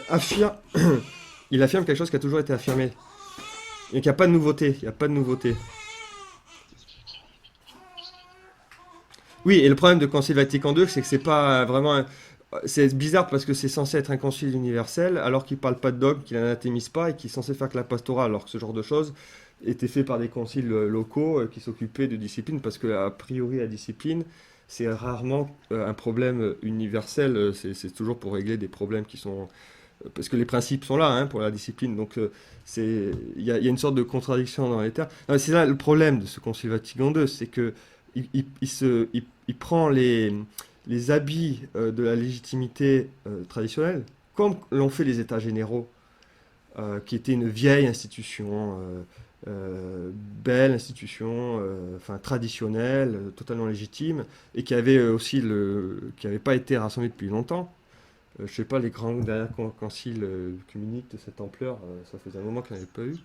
affirme, il affirme quelque chose qui a toujours été affirmé. Et qu'il n'y a pas de nouveauté. Il n'y a pas de nouveauté. Oui, et le problème de Concile Vatican II, c'est que c'est pas vraiment. C'est bizarre parce que c'est censé être un concile universel, alors qu'il parle pas de dogme, qu'il n'anathémise pas et qu'il est censé faire que la pastorale, alors que ce genre de choses était fait par des conciles locaux qui s'occupaient de discipline, parce que a priori la discipline, c'est rarement un problème universel, c'est toujours pour régler des problèmes qui sont parce que les principes sont là hein, pour la discipline, donc il y a une sorte de contradiction dans les termes. Non, c'est là le problème de ce Concile Vatican II, c'est que il prend les habits de la légitimité traditionnelle, comme l'ont fait les États généraux, qui était une vieille institution, belle institution, enfin traditionnelle, totalement légitime, et qui avait aussi qui n'avait pas été rassemblée depuis longtemps. Je sais pas, les grands derniers conciles œcuméniques de cette ampleur, ça faisait un moment qu'il n'y en avait pas eu.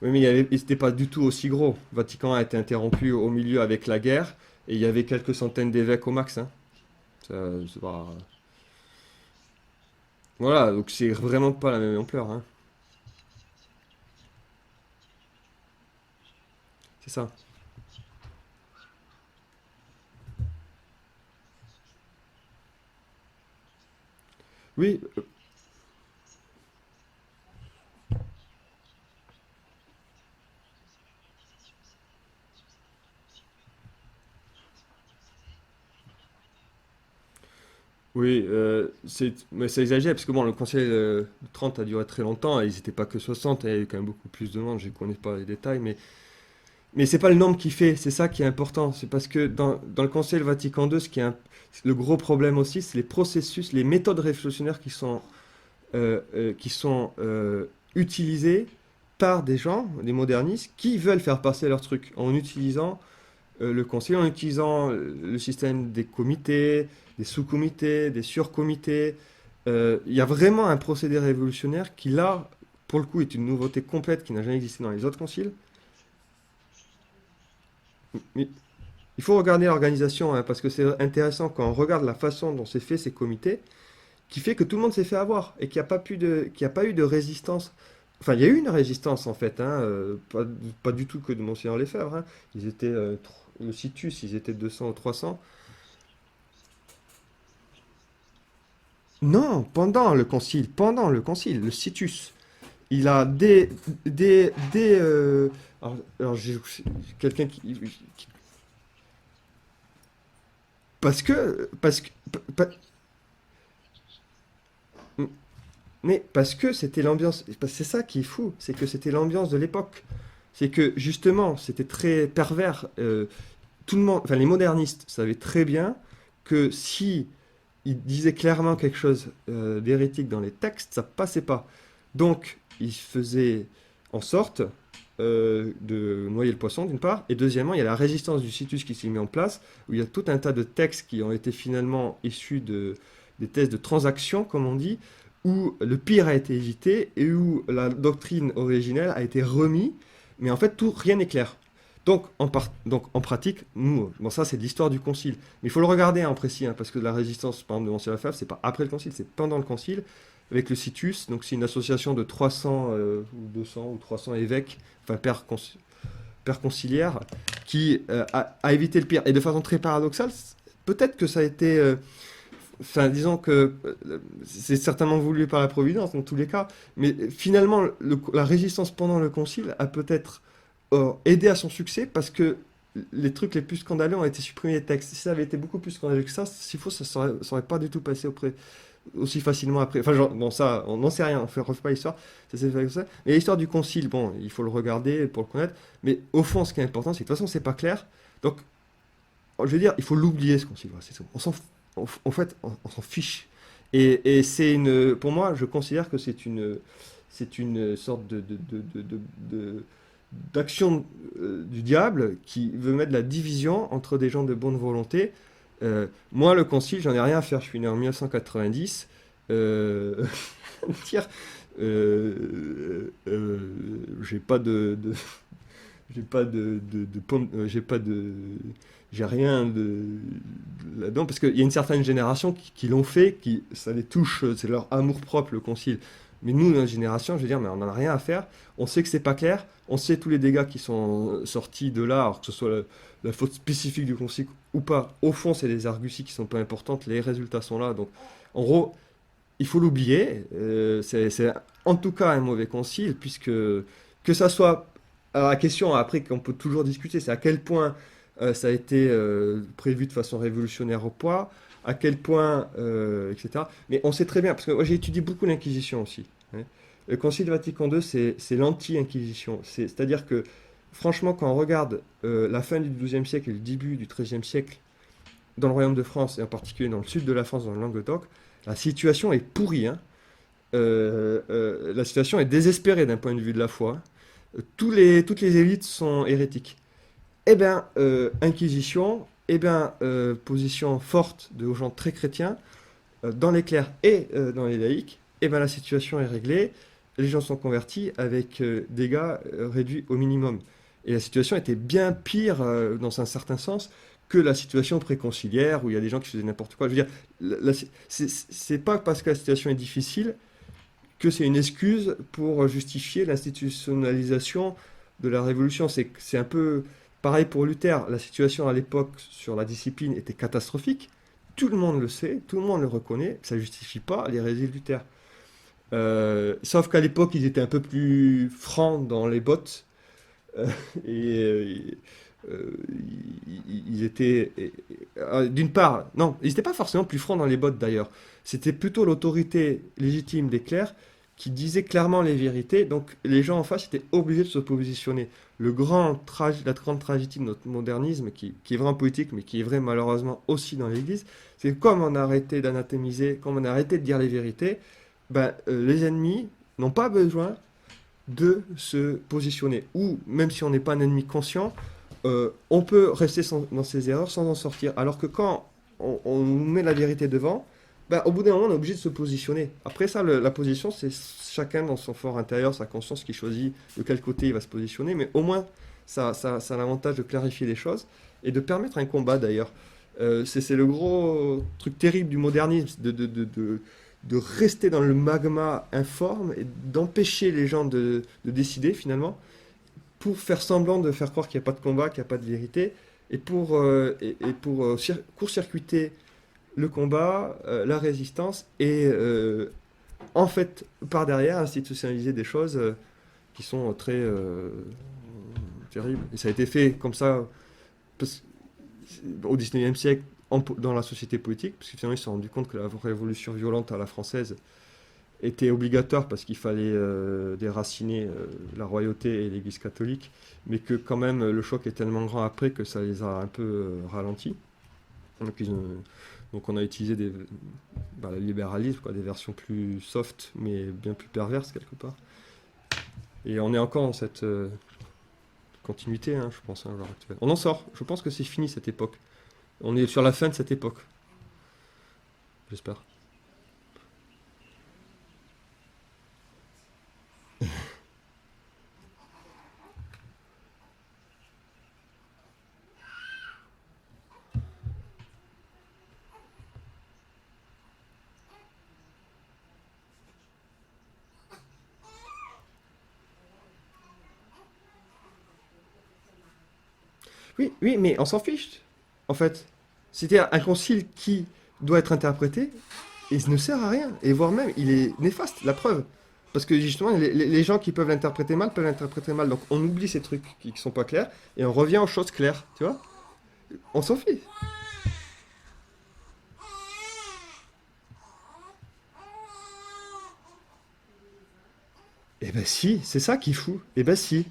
Oui, mais il n'était pas du tout aussi gros. Vatican a été interrompu au milieu avec la guerre, et il y avait quelques centaines d'évêques au max. Hein. C'est pas... Voilà, donc c'est vraiment pas la même ampleur. Hein. C'est ça. Oui, oui, mais ça exagère, parce que bon, le conseil de 30 a duré très longtemps, et ils n'étaient pas que 60, il y a eu quand même beaucoup plus de monde, je ne connais pas les détails, mais c'est pas le nombre qui fait, c'est ça qui est important, c'est parce que dans le Conseil Vatican II, le gros problème aussi, c'est les processus, les méthodes révolutionnaires qui sont utilisées par des gens, des modernistes, qui veulent faire passer leur truc, en utilisant le conseil, en utilisant le système des comités, des sous-comités, des surcomités. Il y a vraiment un procédé révolutionnaire qui, là, pour le coup, est une nouveauté complète qui n'a jamais existé dans les autres conciles. Mais il faut regarder l'organisation, hein, parce que c'est intéressant quand on regarde la façon dont c'est fait ces comités, qui fait que tout le monde s'est fait avoir et qu'il n'y a pas eu de résistance. Enfin, il y a eu une résistance en fait, hein, pas du tout que de Monseigneur Lefebvre. Hein. Ils étaient, le Citus, ils étaient 200 ou 300. Non, pendant le concile, le Citus, il a alors, j'ai quelqu'un parce que, mais parce que c'était l'ambiance, c'est ça qui est fou, c'est que c'était l'ambiance de l'époque. C'est que justement, c'était très pervers. Tout le monde, enfin les modernistes savaient très bien que si ils disaient clairement quelque chose d'hérétique dans les textes, ça passait pas. Donc, ils faisaient en sorte de noyer le poisson d'une part, et deuxièmement, il y a la résistance du Citus qui s'est mis en place, où il y a tout un tas de textes qui ont été finalement issus des thèses de transaction, comme on dit, où le pire a été évité et où la doctrine originelle a été remise, mais en fait, rien n'est clair. Donc en pratique, nous, bon ça c'est de l'histoire du concile, mais il faut le regarder en précis, hein, parce que la résistance, par exemple, de Monsieur Lafave, c'est pas après le concile, c'est pendant le concile, avec le Citus, donc c'est une association de 300 ou 200 ou 300 évêques, enfin pères conciliaires, qui a évité le pire. Et de façon très paradoxale, peut-être que ça a été... Enfin, disons que c'est certainement voulu par la Providence dans tous les cas, mais finalement, la résistance pendant le concile a peut-être aidé à son succès parce que les trucs les plus scandaleux ont été supprimés des textes. Si ça avait été beaucoup plus scandaleux que ça, s'il faut, ça aurait pas du tout passé aussi facilement après. Enfin, genre, bon, ça, on n'en sait rien, on refait pas l'histoire, ça s'est fait comme ça. Mais l'histoire du concile, bon, il faut le regarder pour le connaître, mais au fond, ce qui est important, c'est que de toute façon, c'est pas clair. Donc, je veux dire, il faut l'oublier ce concile. Voilà, c'est tout. En fait, on s'en fiche. Et c'est pour moi, je considère que c'est une sorte d'action du diable qui veut mettre de la division entre des gens de bonne volonté. Moi, le concile, j'en ai rien à faire. Je suis né en 1990. Dire, j'ai pas j'ai pas j'ai pas j'ai rien là-dedans parce qu'il y a une certaine génération qui l'ont fait, qui ça les touche, c'est leur amour propre le concile. Mais nous, notre génération, je veux dire, mais on n'en a rien à faire. On sait que c'est pas clair. On sait tous les dégâts qui sont sortis de là, alors que ce soit la faute spécifique du concile ou pas. Au fond, c'est des arguties qui sont pas importantes. Les résultats sont là. Donc, en gros, il faut l'oublier. C'est en tout cas un mauvais concile, puisque que ça soit. Alors la question après qu'on peut toujours discuter, c'est à quel point ça a été prévu de façon révolutionnaire au poids, à quel point, etc. Mais on sait très bien, parce que moi j'ai étudié beaucoup l'Inquisition aussi, hein. Le Concile Vatican II, c'est l'anti-Inquisition. C'est-à-dire que, franchement, quand on regarde la fin du XIIe siècle et le début du XIIIe siècle, dans le Royaume de France, et en particulier dans le sud de la France, dans le Languedoc, la situation est pourrie, hein. La situation est désespérée d'un point de vue de la foi. Toutes les élites sont hérétiques. Eh bien, Inquisition, eh bien, position forte de gens très chrétiens, dans les clercs et dans les laïcs, eh bien, la situation est réglée, les gens sont convertis avec dégâts réduits au minimum. Et la situation était bien pire, dans un certain sens, que la situation préconciliaire, où il y a des gens qui faisaient n'importe quoi. Je veux dire, c'est pas parce que la situation est difficile que c'est une excuse pour justifier l'institutionnalisation de la révolution. C'est un peu pareil pour Luther. La situation à l'époque sur la discipline était catastrophique. Tout le monde le sait, tout le monde le reconnaît. Ça ne justifie pas l'hérésie de Luther. Sauf qu'à l'époque, ils étaient un peu plus francs dans les bottes. Euh, et ils étaient, d'une part, non, ils n'étaient pas forcément plus francs dans les bottes d'ailleurs. C'était plutôt l'autorité légitime des clercs qui disait clairement les vérités. Donc les gens en face étaient obligés de se positionner. La grande tragédie de notre modernisme, qui est vraiment politique, mais qui est vrai malheureusement aussi dans l'Église, c'est que comme on a arrêté d'anathémiser, comme on a arrêté de dire les vérités, ben, les ennemis n'ont pas besoin de se positionner. Ou même si on n'est pas un ennemi conscient, on peut rester dans ses erreurs sans en sortir. Alors que quand on met la vérité devant, bah, au bout d'un moment, on est obligé de se positionner. Après ça, la position, c'est chacun dans son fort intérieur, sa conscience qui choisit de quel côté il va se positionner. Mais au moins, ça a l'avantage de clarifier les choses et de permettre un combat d'ailleurs. C'est le gros truc terrible du modernisme, de rester dans le magma informe et d'empêcher les gens de décider finalement, pour faire semblant de faire croire qu'il n'y a pas de combat, qu'il n'y a pas de vérité, et pour court-circuiter le combat, la résistance, et en fait, par derrière, institutionnaliser des choses qui sont très terribles. Et ça a été fait comme ça au XIXe siècle dans la société politique, parce que finalement ils se sont rendus compte que la révolution violente à la française était obligatoire parce qu'il fallait déraciner la royauté et l'Église catholique, mais que quand même le choc est tellement grand après que ça les a un peu ralentis. Donc on a utilisé le libéralisme, quoi, des versions plus soft, mais bien plus perverses quelque part. Et on est encore dans cette continuité, hein, je pense, hein, à l'heure actuelle. On en sort. Je pense que c'est fini cette époque. On est sur la fin de cette époque. J'espère. Oui, oui, mais on s'en fiche, en fait. C'était un concile qui doit être interprété et il ne sert à rien. Et voire même, il est néfaste, la preuve. Parce que justement, les gens qui peuvent l'interpréter mal. Donc on oublie ces trucs qui ne sont pas clairs et on revient aux choses claires, tu vois? On s'en fiche. Eh ben si, c'est ça qui est fou. Eh ben si.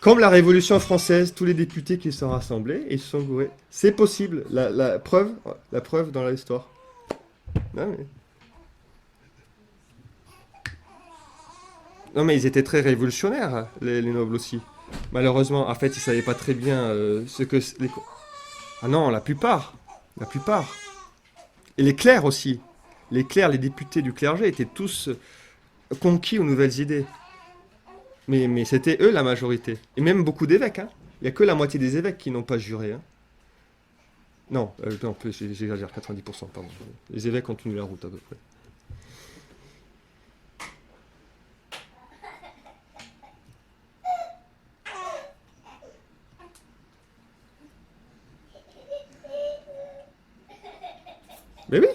Comme la Révolution française, tous les députés qui se sont rassemblés et ils se sont gourés. C'est possible. La preuve dans l'histoire. Non mais... Non, mais ils étaient très révolutionnaires, hein, les nobles aussi. Malheureusement, en fait, ils savaient pas très bien ce que... Ah non, la plupart. La plupart. Et les clercs aussi. Les clercs, les députés du clergé étaient tous conquis aux nouvelles idées. Mais c'était eux la majorité. Et même beaucoup d'évêques. Hein. Il n'y a que la moitié des évêques qui n'ont pas juré. Hein. Non, non, j'exagère, 90%, pardon. Les évêques ont tenu la route à peu près. Mais oui.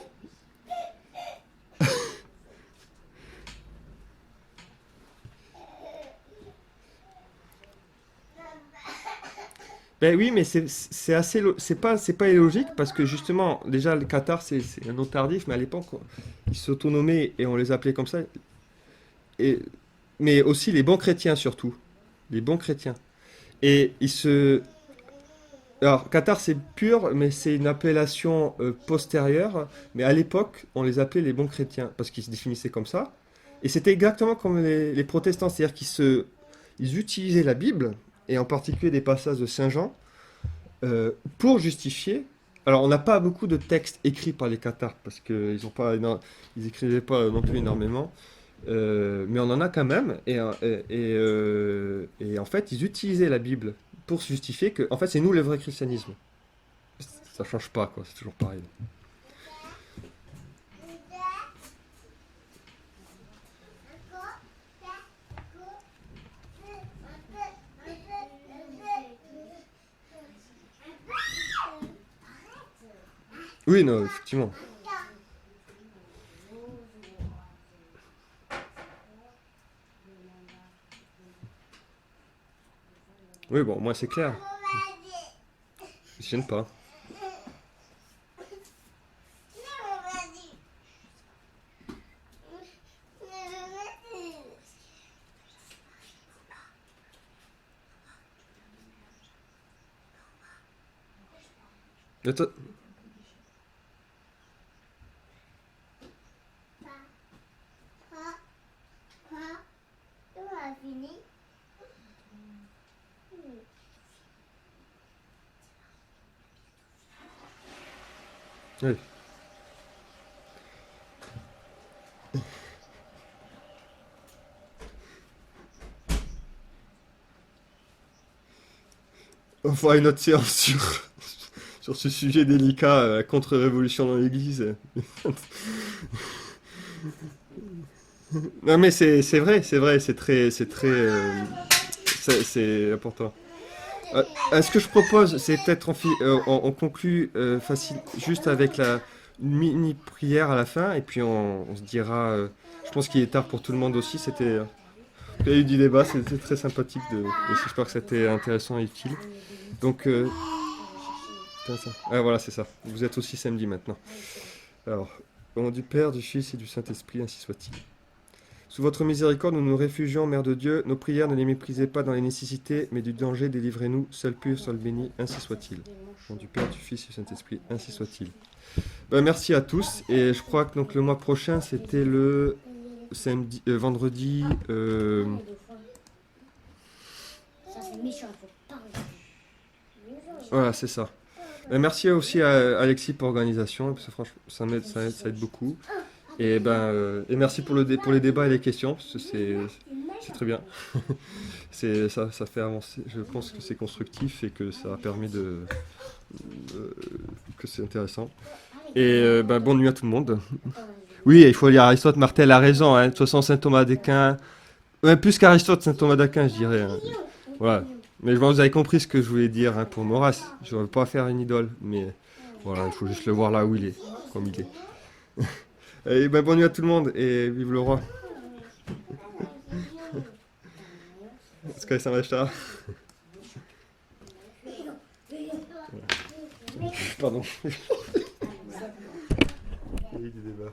Ben oui, mais c'est assez, c'est pas illogique parce que justement, déjà le Qatar c'est un nom tardif, mais à l'époque ils s'autonomaient et on les appelait comme ça. Et, mais aussi les bons chrétiens surtout, les bons chrétiens. Et alors Qatar c'est pur, mais c'est une appellation postérieure. Mais à l'époque, on les appelait les bons chrétiens parce qu'ils se définissaient comme ça. Et c'était exactement comme les protestants, c'est-à-dire ils utilisaient la Bible et en particulier des passages de Saint Jean pour justifier. Alors, on n'a pas beaucoup de textes écrits par les Cathares parce qu'ils ont pas, ils écrivaient pas non plus énormément, mais on en a quand même. Et en fait, ils utilisaient la Bible pour justifier que, en fait, c'est nous le vrai christianisme. Ça change pas, quoi. C'est toujours pareil. Oui, non, effectivement. Oui, bon, moi c'est clair. Je gêne pas. Mais toi- On a fini. Oui. On fera une autre séance sur ce sujet délicat, contre-révolution dans l'Église. Non mais c'est vrai, c'est important. Ce que je propose, c'est peut-être on conclut facile, juste avec une mini prière à la fin, et puis on se dira. Je pense qu'il est tard pour tout le monde aussi. Il y a eu du débat, c'était très sympathique et j'espère que c'était intéressant et utile. Donc, voilà, c'est ça. Vous êtes aussi samedi maintenant. Alors, au nom du Père, du Fils et du Saint-Esprit, ainsi soit-il. Sous votre miséricorde, nous nous réfugions, Mère de Dieu. Nos prières, ne les méprisez pas dans les nécessités, mais du danger, délivrez-nous. Seul pur, seul béni, ainsi soit-il. Au nom du Père, du Fils et du Saint-Esprit, ainsi soit-il. Ben, merci à tous. Et je crois que donc, le mois prochain, c'était le vendredi. Ça, c'est méchant, faut pas regarder. Voilà, c'est ça. Merci aussi à Alexis pour l'organisation, parce que franchement, ça aide beaucoup. Et merci pour les débats et les questions, parce que c'est très bien. Ça fait avancer. Je pense que c'est constructif et que ça a permis que c'est intéressant. Et bonne nuit à tout le monde. Oui, il faut lire Aristote. Martel a raison. Hein. De toute façon, Saint Thomas d'Aquin, plus qu'Aristote, Saint Thomas d'Aquin, je dirais. Hein. Voilà. Mais bon, vous avez compris ce que je voulais dire hein, pour Maurras. Je ne veux pas faire une idole, mais voilà, il faut juste le voir là où il est, comme il est. Et ben, bonne nuit à tout le monde et vive le roi. Sky Samashita. Pardon. Il y a eu des débats.